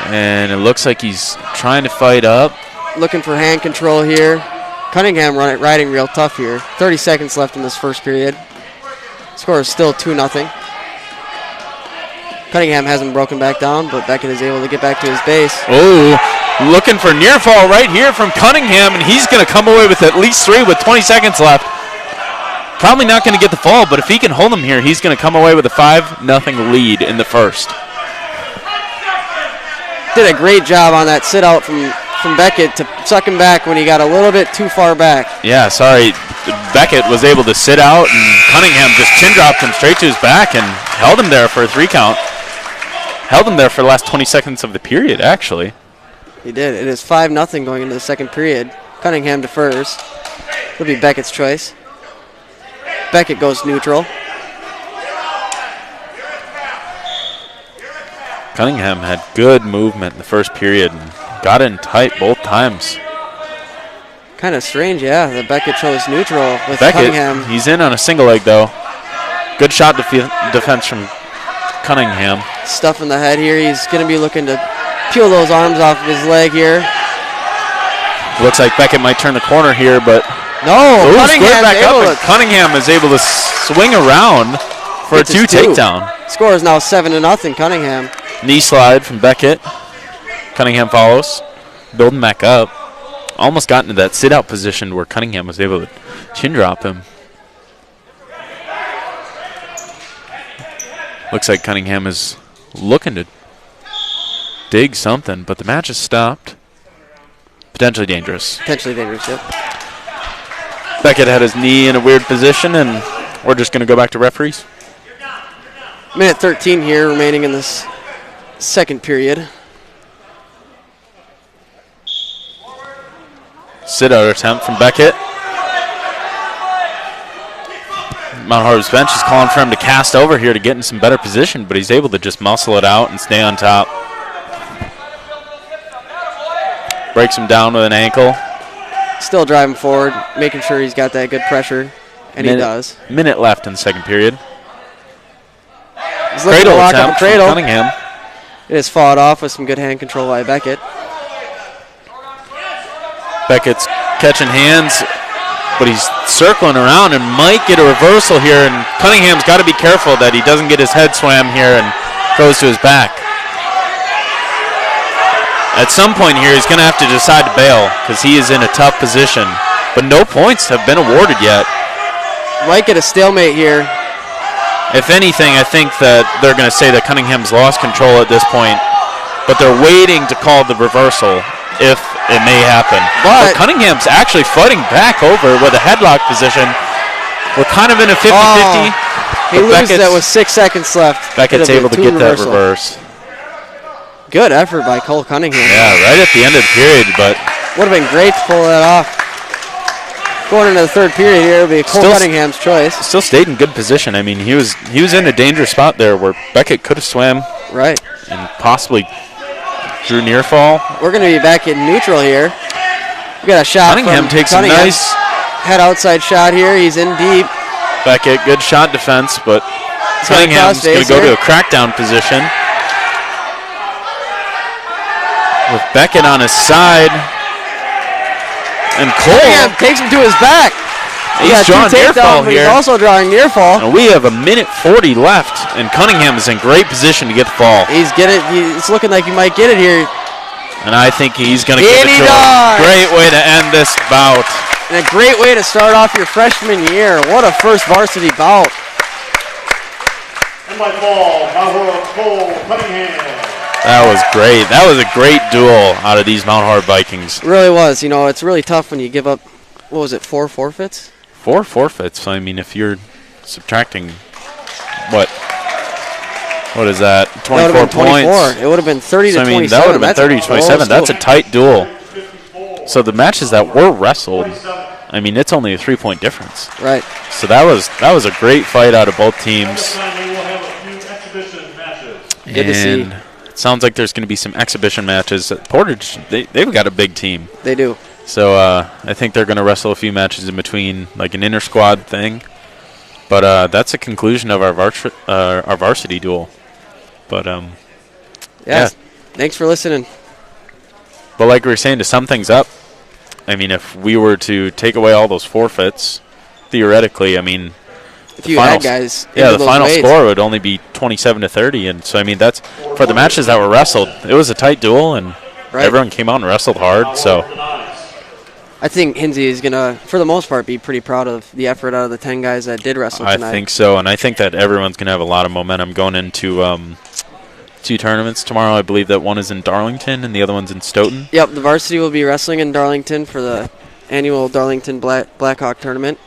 And it looks like he's trying to fight up. Looking for hand control here. Cunningham riding real tough here. 30 seconds left in this first period. Score is still 2-0. Cunningham hasn't broken back down, but Beckett is able to get back to his base. Oh, looking for near fall right here from Cunningham, and he's going to come away with at least 3 with 20 seconds left. Probably not going to get the fall, but if he can hold him here, he's going to come away with a 5-0 lead in the first. Did a great job on that sit out from Beckett to suck him back when he got a little bit too far back. Yeah, sorry. Beckett was able to sit out, and Cunningham just chin dropped him straight to his back and held him there for a 3 count. Held him there for the last 20 seconds of the period, actually. He did. It is 5-0 going into the second period. Cunningham defers. It'll be Beckett's choice. Beckett goes neutral. Cunningham had good movement in the first period and got in tight both times. Kind of strange, yeah, that Beckett chose neutral with Beckett, Cunningham. He's in on a single leg, though. Good shot defense from Cunningham. Stuff in the head here. He's going to be looking to peel those arms off of his leg here. Looks like Beckett might turn the corner here, but no. Cunningham is able to swing around for a 2 takedown. Score is now 7-0 Cunningham. Knee slide from Beckett. Cunningham follows, building back up. Almost got into that sit-out position where Cunningham was able to chin drop him. Looks like Cunningham is looking to dig something, but the match has stopped. Potentially dangerous. Potentially dangerous, yep. Beckett had his knee in a weird position, and we're just going to go back to referees. Minute 13 here remaining in this second period. Sit-out attempt from Beckett. Mount Horeb's bench is calling for him to cast over here to get in some better position, but he's able to just muscle it out and stay on top. Breaks him down with an ankle. Still driving forward, making sure he's got that good pressure, and he does. Minute left in the second period. He's looking to lock up a cradle. Cunningham. It is fought off with some good hand control by Beckett. Beckett's catching hands, but he's circling around and might get a reversal here, and Cunningham's got to be careful that he doesn't get his head swam here and goes to his back. At some point here, he's going to have to decide to bail because he is in a tough position, but no points have been awarded yet. Might get a stalemate here. If anything, I think that they're going to say that Cunningham's lost control at this point, but they're waiting to call the reversal if it may happen. But Cunningham's actually fighting back over with a headlock position. We're kind of in a 50-50. He loses that with 6 seconds left. Beckett's able to get that reverse. Good effort by Cole Cunningham. Yeah, right at the end of the period, but would have been great to pull that off. Going into the third period here, it'll be Cole Cunningham's choice. Still stayed in good position. I mean, he was in a dangerous spot there where Beckett could have swam. Right. And possibly drew near fall. We're going to be back in neutral here. We got a shot. Cunningham takes a nice head outside shot here. He's in deep. Beckett, good shot defense, but Cunningham's going to go to a crackdown position. With Beckett on his side. And Cole takes him to his back. He's drawing near fall here. He's also drawing near fall. And we have a minute 40 left, and Cunningham is in great position to get the fall. It's looking like he might get it here. And I think he's going to give it to him. Great way to end this bout. And a great way to start off your freshman year. What a first varsity bout. And by fall, Mount Horeb Cole Cunningham. That was great. That was a great duel out of these Mount Horeb Vikings. It really was. You know, it's really tough when you give up, 4 forfeits? 4 forfeits. I mean, if you're subtracting, what is that? 24 points. It would have been 30 to 27. I mean, that would have been 30 to 27. That's a tight duel. So the matches that were wrestled, I mean, it's only a 3-point difference. Right. So that was a great fight out of both teams. Good to see. It sounds like there's going to be some exhibition matches. Portage, they've got a big team. They do. So I think they're going to wrestle a few matches in between, like an inter-squad thing. But that's a conclusion of our varsity duel. But, yeah. Thanks for listening. But like we were saying, to sum things up, I mean, if we were to take away all those forfeits, theoretically, I mean, if you had guys, the final score would only be 27-30, and so I mean that's for the matches that were wrestled. It was a tight duel, and everyone came out and wrestled hard. So I think Hinsey is gonna, for the most part, be pretty proud of the effort out of the 10 guys that did wrestle tonight. I think so, and I think that everyone's gonna have a lot of momentum going into 2 tournaments tomorrow. I believe that one is in Darlington and the other one's in Stoughton. Yep, the varsity will be wrestling in Darlington for the annual Darlington Blackhawk tournament.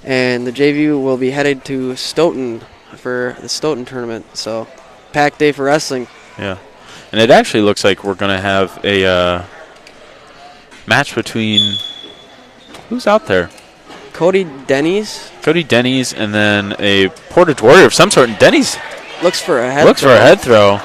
And the JV will be headed to Stoughton for the Stoughton tournament. So, packed day for wrestling. Yeah. And it actually looks like we're going to have a match between, who's out there? Cody Denny's. And then a Portage Warrior of some sort. And Denny's looks for a head throw.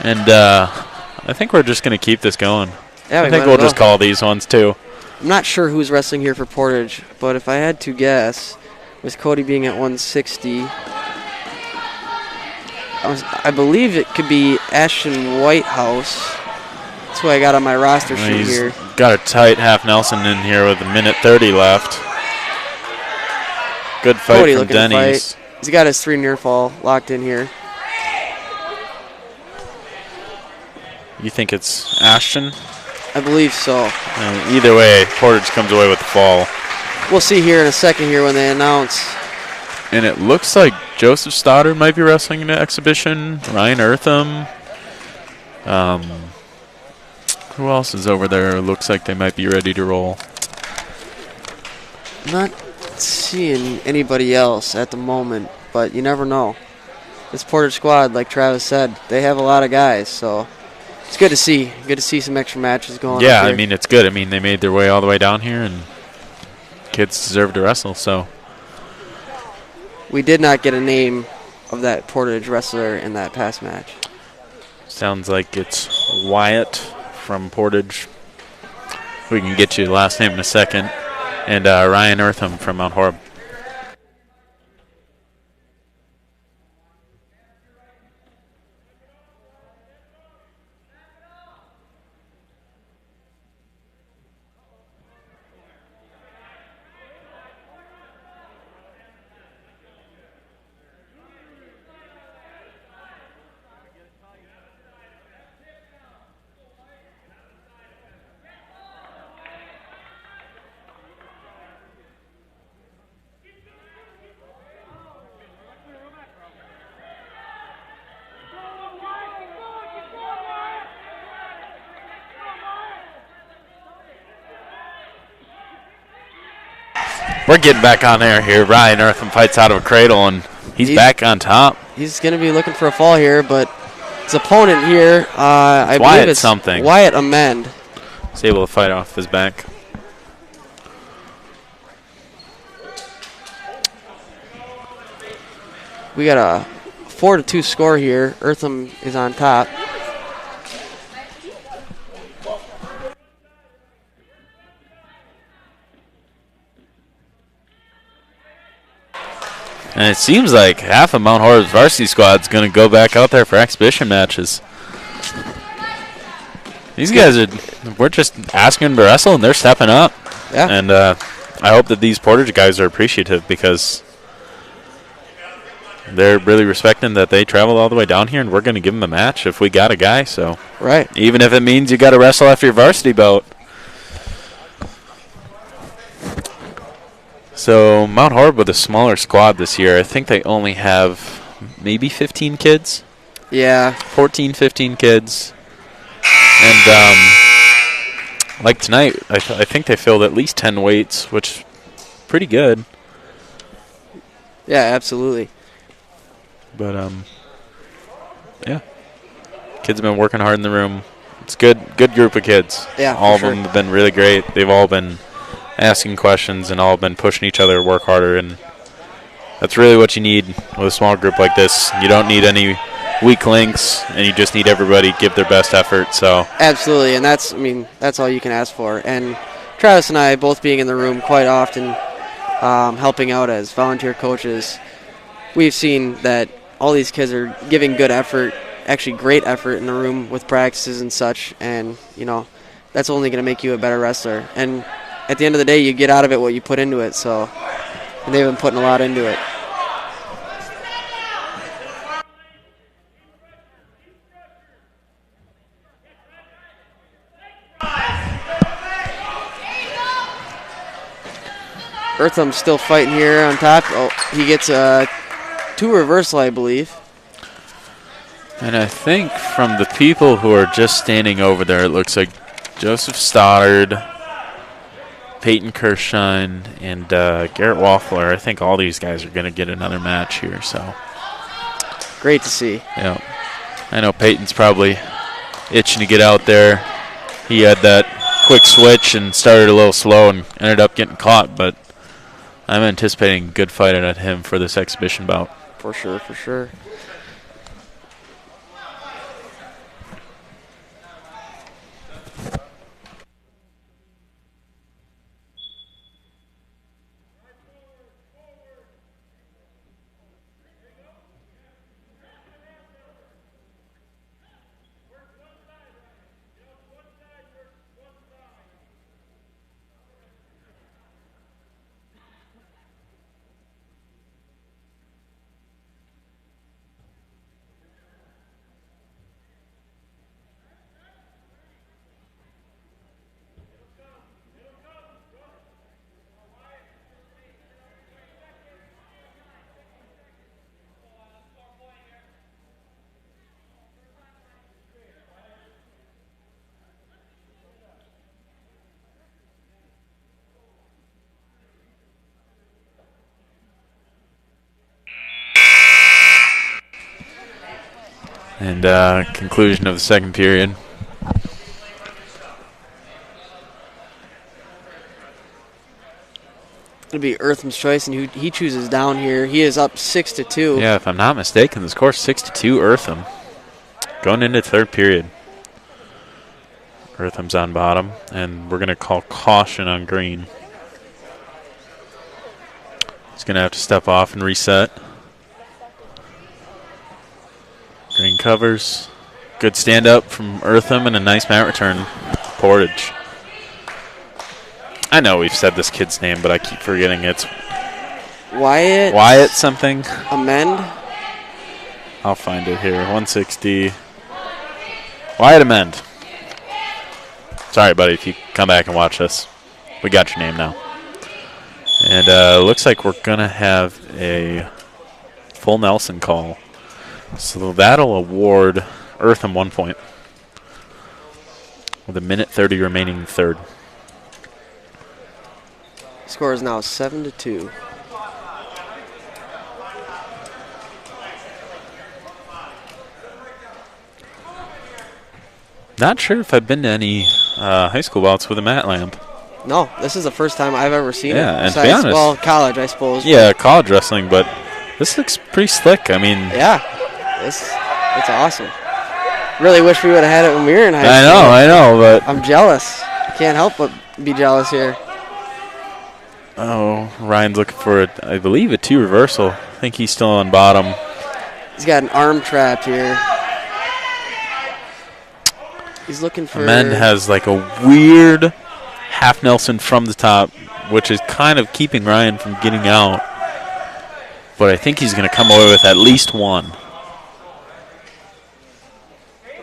And I think we're just going to keep this going. Yeah, I think we'll just call these ones too. I'm not sure who's wrestling here for Portage, but if I had to guess, with Cody being at 160, I believe it could be Ashton Whitehouse. That's who I got on my roster sheet here. Got a tight half Nelson in here with a minute 30 left. Good fight Cody from Denny's. He's got his 3 near fall locked in here. You think it's Ashton? I believe so. Either way, Portage comes away with the fall. We'll see here in a second here when they announce. And it looks like Joseph Stoddard might be wrestling in an exhibition. Ryan Eartham. Who else is over there? Looks like they might be ready to roll. Not seeing anybody else at the moment, but you never know. This Portage squad, like Travis said, they have a lot of guys, so it's good to see. Good to see some extra matches going on. Yeah, I mean, it's good. I mean, they made their way all the way down here, and kids deserve to wrestle, so. We did not get a name of that Portage wrestler in that past match. Sounds like it's Wyatt from Portage. We can get you the last name in a second. And Ryan Eartham from Mount Horeb. We're getting back on air here. Ryan Eartham fights out of a cradle, and he's back on top. He's going to be looking for a fall here, but his opponent here, I believe Wyatt it's something. Wyatt Amend. He's able to fight off his back. We got a 4-2 score here. Eartham is on top. And it seems like half of Mount Horeb's varsity squad is going to go back out there for exhibition matches. These guys we're just asking them to wrestle, and they're stepping up. Yeah. And I hope that these Portage guys are appreciative, because they're really respecting that they traveled all the way down here, and we're going to give them a match if we got a guy. So right. Even if it means you got to wrestle after your varsity bout. So Mount Horeb with a smaller squad this year. I think they only have maybe 15 kids. Yeah. 14, 15 kids. And like tonight, I think they filled at least 10 weights, which is pretty good. Yeah, absolutely. But yeah, kids have been working hard in the room. It's good group of kids. Yeah, all of them have been really great. They've all been asking questions and all been pushing each other to work harder, and that's really what you need with a small group like this. You don't need any weak links, and you just need everybody to give their best effort. So absolutely, and that's all you can ask for. And Travis and I both being in the room quite often, helping out as volunteer coaches, we've seen that all these kids are giving good effort, actually great effort in the room with practices and such, and that's only going to make you a better wrestler. And at the end of the day, you get out of it what you put into it. So, and they've been putting a lot into it. Eartham's still fighting here on top. Oh, he gets a 2 reversal, I believe. And I think from the people who are just standing over there, it looks like Joseph Stoddard, Peyton Kirshine, and Garrett Waffler. I think all these guys are going to get another match here. So great to see. Yeah, I know Peyton's probably itching to get out there. He had that quick switch and started a little slow and ended up getting caught, but I'm anticipating a good fight at him for this exhibition bout. For sure, for sure. And conclusion of the second period. It'll be Eartham's choice, and he chooses down here. He is up 6-2. Yeah, if I'm not mistaken, the score is 6-2 Eartham. Going into third period. Eartham's on bottom, and we're going to call caution on Green. He's going to have to step off and reset. Green covers. Good stand-up from Eartham and a nice mat return. Portage. I know we've said this kid's name, but I keep forgetting it's Wyatt something. Amend. I'll find it here. 160. Wyatt Amend. Sorry, buddy, if you come back and watch this. We got your name now. And looks like we're going to have a full Nelson call. So that'll award Eartham 1 point. With 1:30 remaining in third. Score is now 7-2. Not sure if I've been to any high school bouts with a mat lamp. No, this is the first time I've ever seen it. And Besides, to be honest, well, college, I suppose. Yeah, college wrestling, but this looks pretty slick. I mean, yeah, it's awesome. Really wish we would have had it when we were in high school. I know, but I'm jealous. Can't help but be jealous here. oh, Ryan's looking for I believe a 2 reversal. I think he's still on bottom. He's got an arm trap here. He's looking for... Amend has like a weird half Nelson from the top, which is kind of keeping Ryan from getting out. But I think he's going to come away with at least one.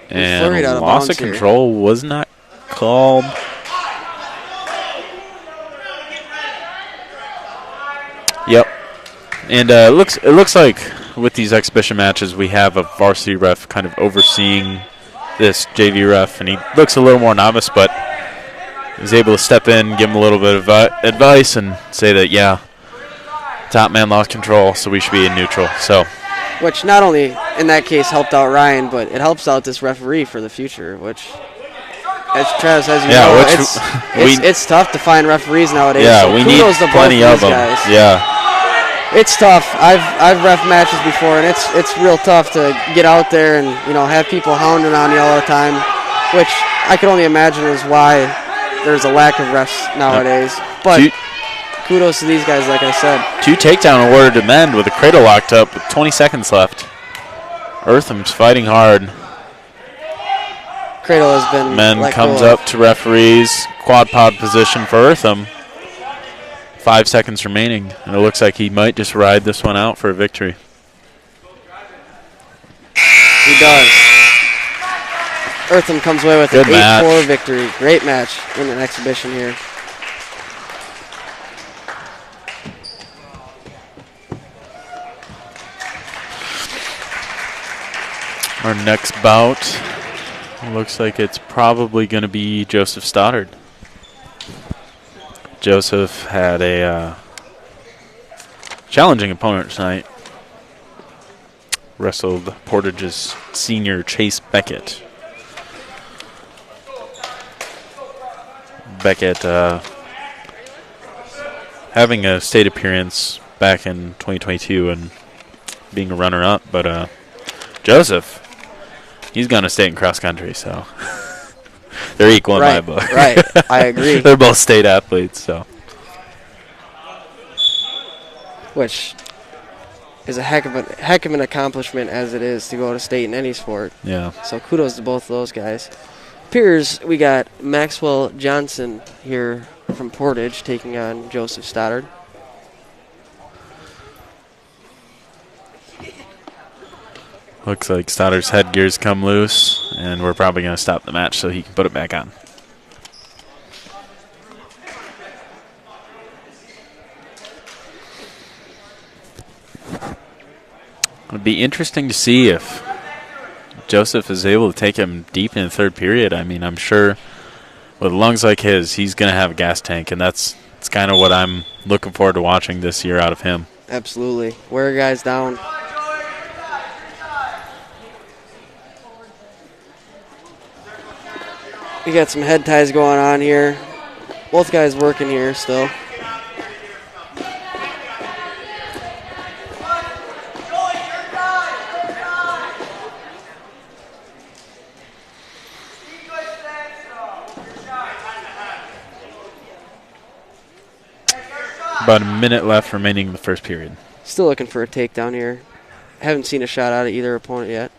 And loss of control was not called. Yep. And it looks like with these exhibition matches we have a varsity ref kind of overseeing this JV ref, and he looks a little more novice, but is able to step in, give him a little bit of advice, and say that, yeah, top man lost control, so we should be in neutral. So, which not only in that case helped out Ryan, but it helps out this referee for the future, which, as Travis says, it's tough to find referees nowadays. Yeah, so we need plenty of them. Guys. Yeah. It's tough. I've ref matches before, and it's real tough to get out there and have people hounding on you all the time, which I can only imagine is why there's a lack of refs nowadays. But kudos to these guys, like I said. 2 takedown awarded to Mend with a cradle locked up with 20 seconds left. Eartham's fighting hard. Cradle has been Mend comes up to referees. Quad pod position for Eartham. 5 seconds remaining, and it looks like he might just ride this one out for a victory. He does. Eartham comes away with an 8-4 victory. Great match in an exhibition here. Our next bout looks like it's probably going to be Joseph Stoddard. Joseph had a challenging opponent tonight. Wrestled Portage's senior Chase Beckett. Beckett having a state appearance back in 2022 and being a runner-up, but Joseph, he's gone to state in cross country, so they're equal in my book. Right, I agree. They're both state athletes, so. Which is a heck of an accomplishment as it is to go to state in any sport. Yeah. So kudos to both of those guys. Peers, we got Maxwell Johnson here from Portage taking on Joseph Stoddard. Looks like Stoddard's headgear's come loose, and we're probably going to stop the match so he can put it back on. It would be interesting to see if Joseph is able to take him deep in the third period. I mean, I'm sure with lungs like his, he's going to have a gas tank, and that's kind of what I'm looking forward to watching this year out of him. Absolutely. Wear guys down. We got some head ties going on here. Both guys working here still. About a minute left remaining in the first period. Still looking for a takedown here. Haven't seen a shot out of either opponent yet.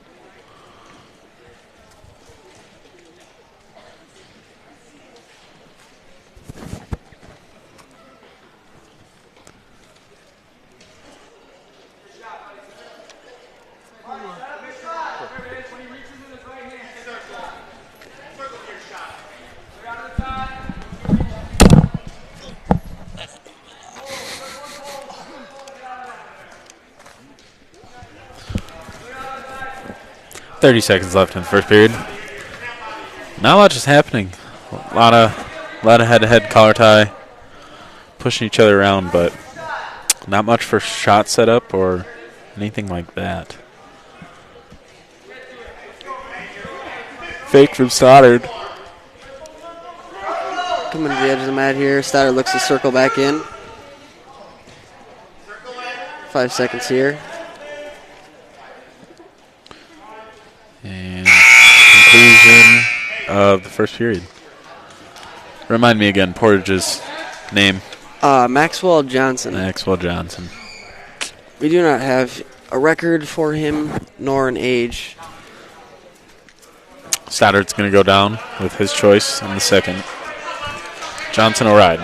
.30 seconds left in the first period. Not much is happening. A lot of head-to-head collar tie, pushing each other around, but not much for shot setup or anything like that. Fake from Stoddard. Coming to the edge of the mat here. Stoddard looks to circle back in. 5 seconds here. And conclusion of the first period. Remind me again, Portage's name. Maxwell Johnson. Maxwell Johnson. We do not have a record for him nor an age. Stoddard's going to go down with his choice in the second. Johnson will ride.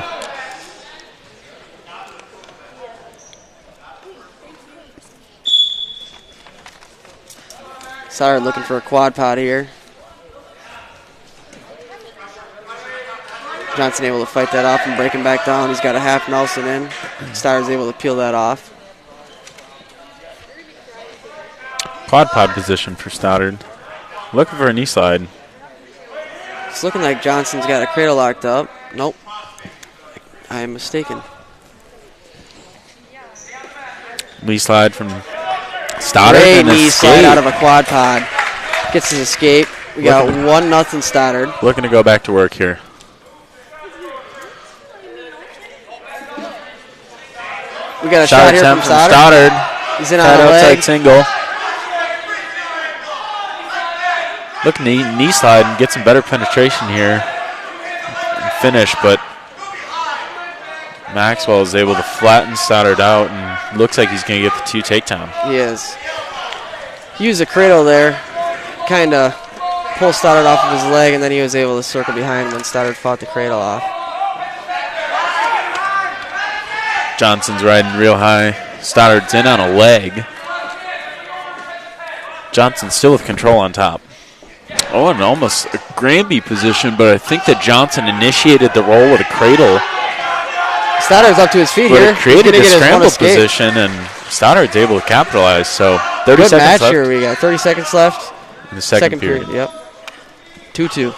Stoddard looking for a quad pod here. Johnson able to fight that off and break him back down. He's got a half Nelson in. Stoddard's able to peel that off. Quad pod position for Stoddard. Looking for a knee slide. It's looking like Johnson's got a cradle locked up. Nope. I am mistaken. Knee slide from Stoddard. Great and knee escape. slide out of a quad pod. Gets his escape. We got 1-0 Stoddard. Looking to go back to work here. We got a shot here from Stoddard. He's in on Tied a outside leg. single. Look, knee slide and get some better penetration here and finish, but Maxwell is able to flatten Stoddard out and looks like he's going to get the 2 takedown. He is. He used a cradle there, kind of pulled Stoddard off of his leg, and then he was able to circle behind when Stoddard fought the cradle off. Johnson's riding real high. Stoddard's in on a leg. Johnson still with control on top. Oh, and almost a Granby position, but I think that Johnson initiated the roll with a cradle. Stoddard's up to his feet But here. it created a He's gonna get his one scramble escape. position, and Stoddard's able to capitalize. So 30 Good seconds match left here. We got 30 seconds left. in the second period. Yep. 2-2.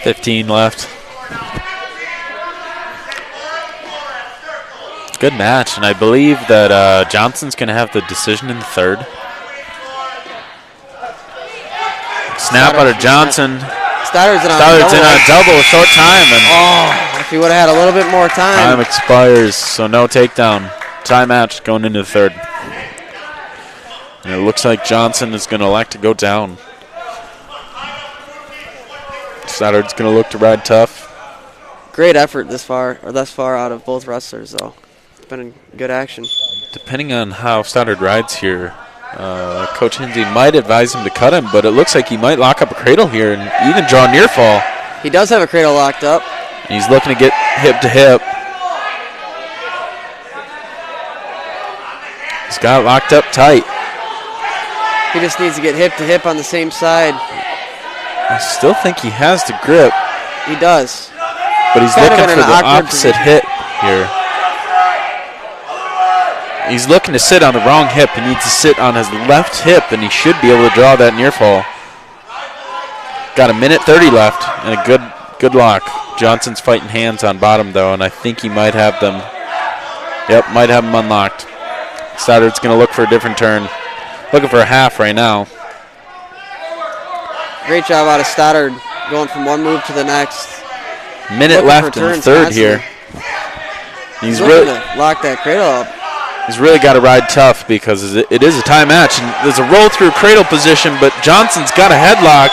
$15 left. Good match, and I believe that Johnson's going to have the decision in the third. Snap out of Johnson. Stoddard's in on a double, short time, and if he would have had a little bit more time expires, so no takedown. Tie match going into the third. And it looks like Johnson is going to elect to go down. Stoddard's going to look to ride tough. Great effort thus far out of both wrestlers, though. It's been good action. Depending on how Stoddard rides here, Coach Hinsey might advise him to cut him, but it looks like he might lock up a cradle here and even draw a near fall. He does have a cradle locked up. He's looking to get hip to hip. He's got it locked up tight. He just needs to get hip to hip on the same side. I still think he has the grip, He does. but he's Kind of looking in for an the awkward opposite position. hip here. He's looking to sit on the wrong hip. He needs to sit on his left hip, and he should be able to draw that near fall. Got a minute 30 left, and a good lock. Johnson's fighting hands on bottom, though, and I think he might have them Yep, might have him unlocked. Stoddard's going to look for a different turn. Looking for a half right now. Great job out of Stoddard, going from one move to the next. Minute left in the third here. He's really to lock that cradle up. He's really got to ride tough because it is a tie match. And there's a roll through cradle position, but Johnson's got a headlock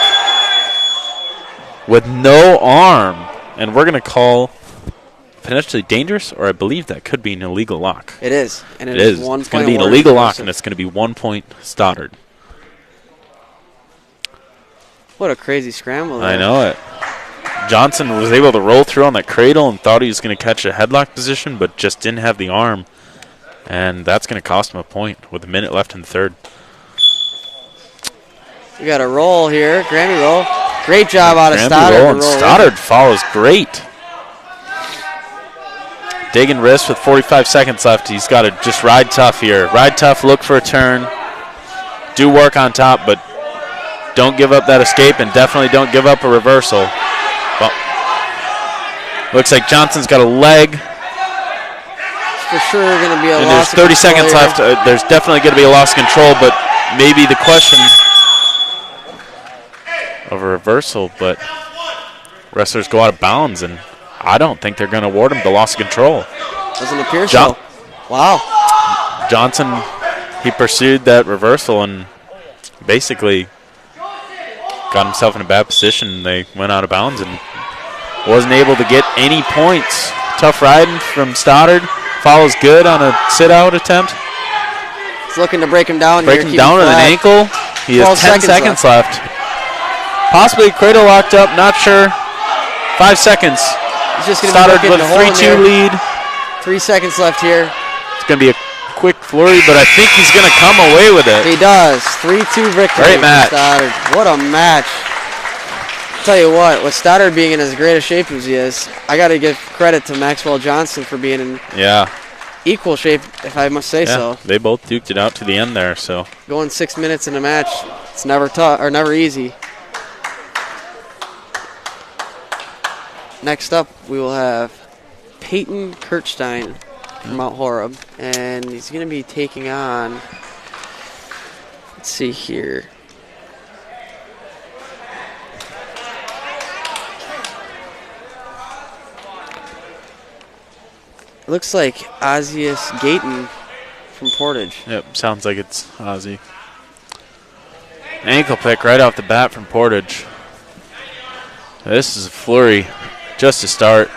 with no arm. And we're going to call potentially dangerous, or I believe that could be an illegal lock. It is. And it is. It's going to be an illegal lock, and it's going to be 1 point Stoddard. What a crazy scramble there. I know it. Johnson was able to roll through on that cradle and thought he was going to catch a headlock position, but just didn't have the arm. And that's going to cost him a point with a minute left in the third. We got a roll here, Grammy roll. Great job out of Grammy Stoddard. Roll, and Stoddard follows great. Digging wrist with 45 seconds left. He's got to just ride tough here. Ride tough, look for a turn. Do work on top, but don't give up that escape, and definitely don't give up a reversal. Well, looks like Johnson's got a leg. It's for sure going to be a and loss there's 30 seconds left. There's definitely going to be a loss of control, but maybe the question of a reversal, but wrestlers go out of bounds, and I don't think they're going to award him the loss of control. Doesn't appear so. Wow. Johnson, he pursued that reversal and basically got himself in a bad position. They went out of bounds and wasn't able to get any points. Tough riding from Stoddard. Follows good on a sit-out attempt. He's looking to break him down. Break him down with an ankle. He has 10 seconds left. Possibly cradle locked up, not sure. 5 seconds. He's just going to Stoddard with a 3-2 lead. 3 seconds left here. It's going to be a quick flurry, but I think he's going to come away with it. He does. 3-2 victory. Great match. Stoddard. What a match. I'll tell you what, with Stoddard being in as great a shape as he is, I got to give credit to Maxwell Johnson for being in equal shape, if I must say so. They both duked it out to the end there. So going 6 minutes in a match, it's never tough or never easy. Next up, we will have Peyton Kirchstein from Mount Horeb, and he's going to be taking on, let's see here. It looks like Ozius Gayton from Portage. Yep, sounds like it's Ozzy. Ankle pick right off the bat from Portage. This is a flurry just to start.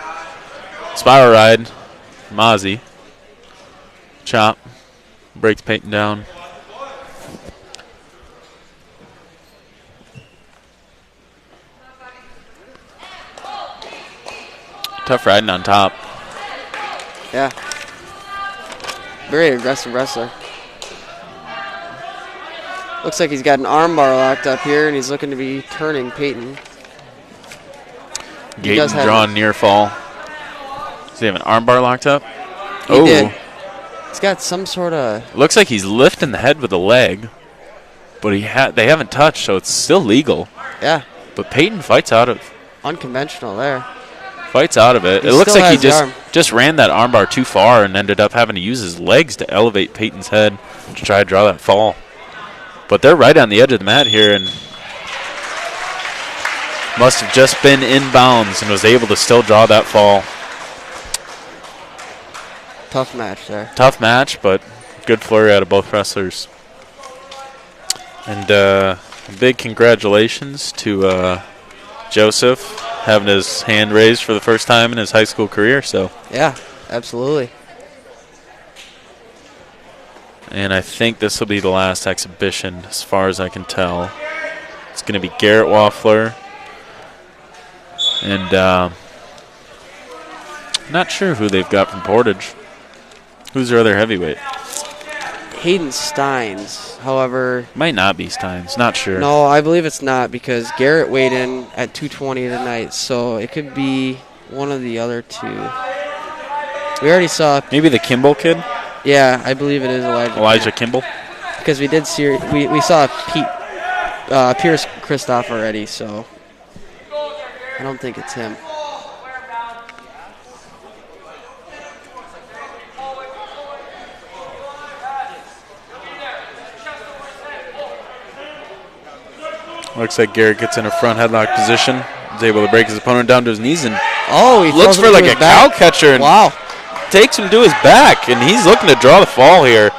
Spiral ride from Ozzy. Chop. Breaks Peyton down. Tough riding on top. Yeah. Very aggressive wrestler. Looks like he's got an armbar locked up here, and he's looking to be turning Peyton. Gayton drawing near fall. Does he have an armbar locked up? He did. He's got some sort of... Looks like he's lifting the head with a leg, but they haven't touched, so it's still legal. Yeah. But Peyton fights out of... Unconventional there. Fights out of it. It looks like he just ran that armbar too far and ended up having to use his legs to elevate Peyton's head to try to draw that fall. But they're right on the edge of the mat here and must have just been in bounds and was able to still draw that fall. Tough match there. Tough match, but good flurry out of both wrestlers. And big congratulations to Joseph having his hand raised for the first time in his high school career. So yeah, absolutely. And I think this will be the last exhibition as far as I can tell. It's going to be Garrett Waffler. And not sure who they've got from Portage. Who's their other heavyweight? Hayden Steins, however... Might not be Steins, not sure. No, I believe it's not because Garrett weighed in at 220 tonight, so it could be one of the other two. We already saw... Maybe the Kimball kid? Yeah, I believe it is Elijah Kimball? Because we did see... We saw Pierce Christoph already, so... I don't think it's him. Looks like Garrett gets in a front headlock position. He's able to break his opponent down to his knees and he looks for like a cow catcher and takes him to his back. And he's looking to draw the fall here.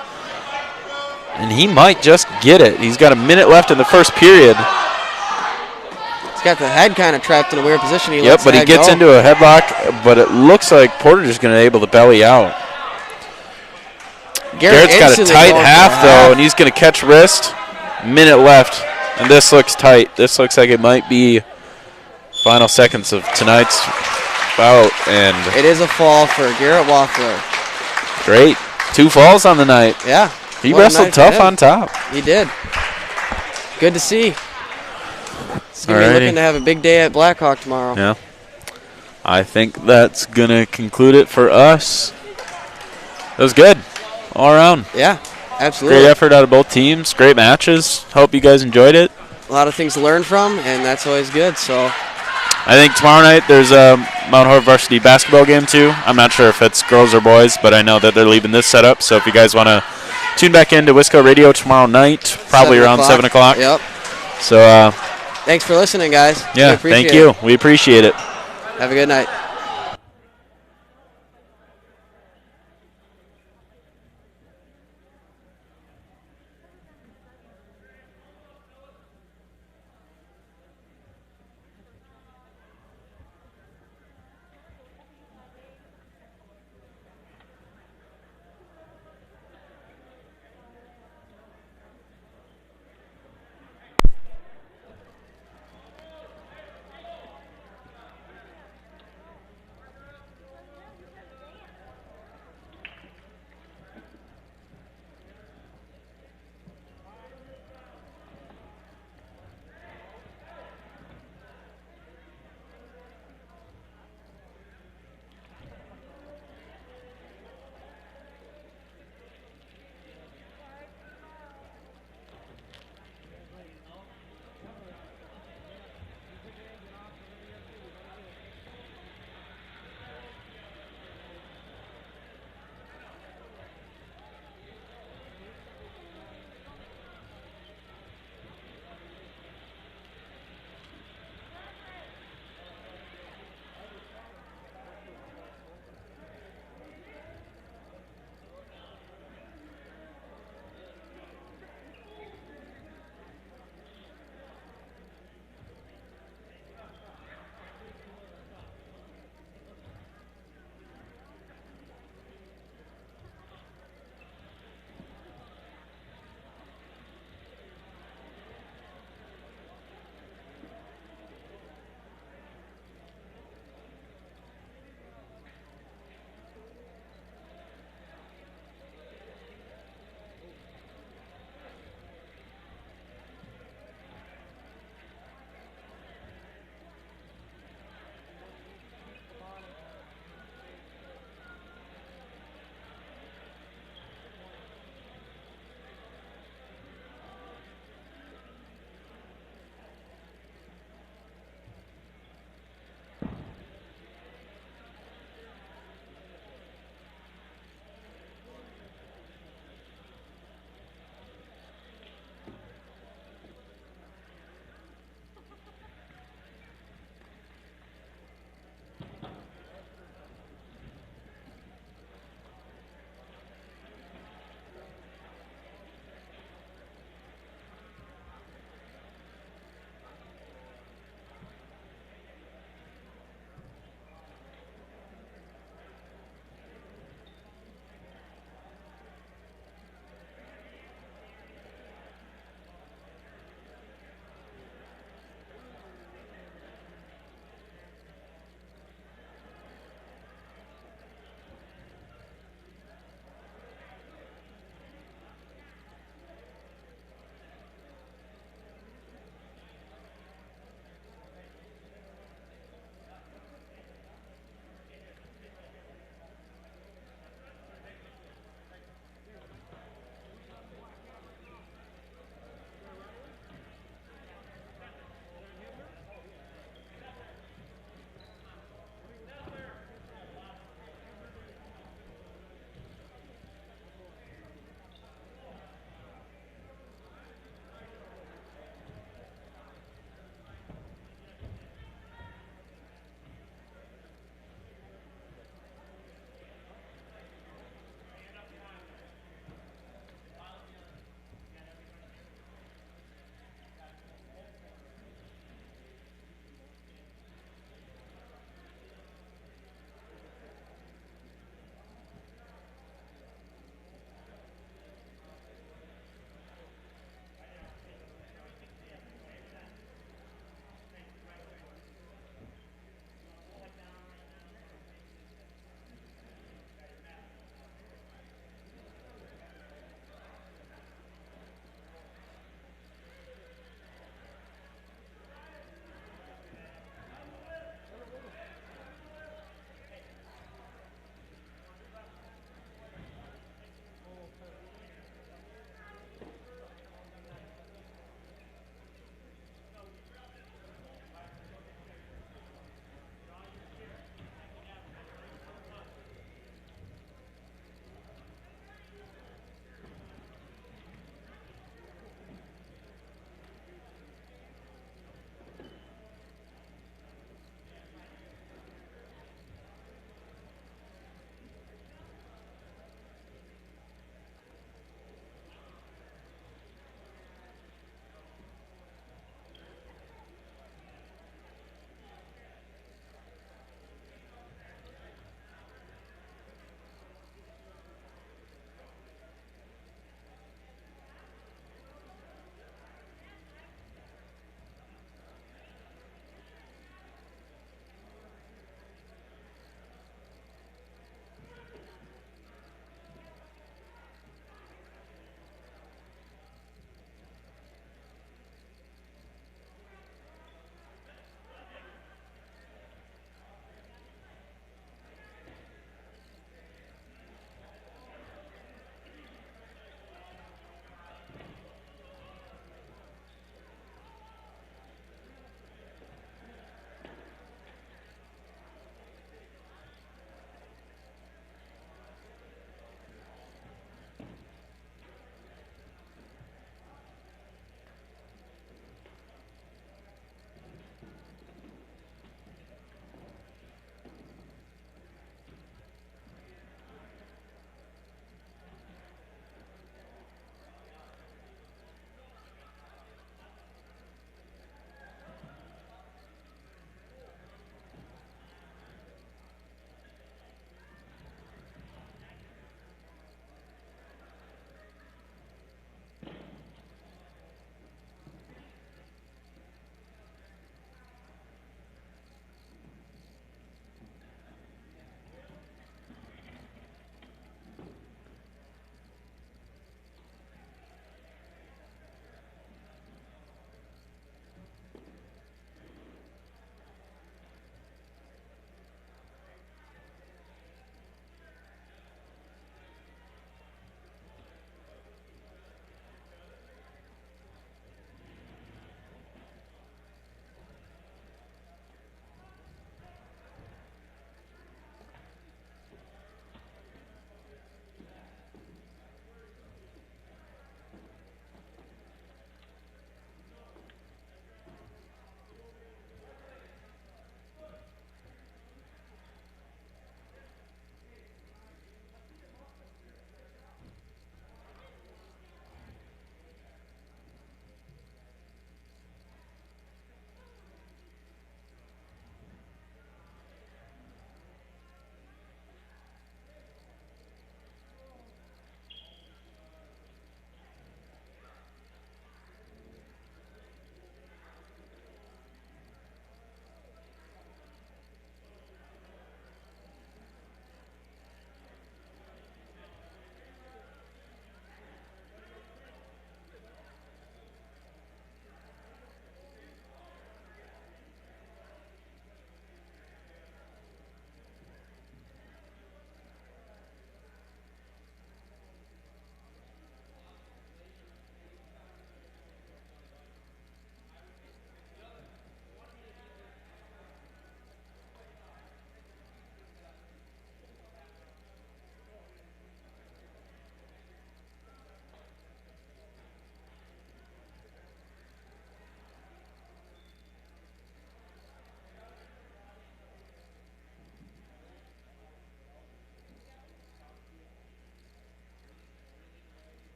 And he might just get it. He's got a minute left in the first period. He's got the head kind of trapped in a weird position. But he gets into a headlock. But it looks like Portage is going to be able to belly out. Garrett's got a tight half, though, and he's going to catch wrist. Minute left. And this looks tight. This looks like it might be final seconds of tonight's bout. And it is a fall for Garrett Waffler. Great. 2 falls on the night. Yeah. He wrestled tough on top. He did. Good to see. He's going to be looking to have a big day at Blackhawk tomorrow. Yeah. I think that's going to conclude it for us. It was good all around. Yeah, absolutely. Great effort out of both teams. Great matches. Hope you guys enjoyed it. A lot of things to learn from, and that's always good. So I think tomorrow night there's a Mount Horeb varsity basketball game too. I'm not sure if it's girls or boys, but I know that they're leaving this setup. So if you guys want to tune back into Wisco Radio tomorrow night, probably around 7 o'clock. Yep. So thanks for listening, guys. Yeah, thank you. We appreciate it. Have a good night.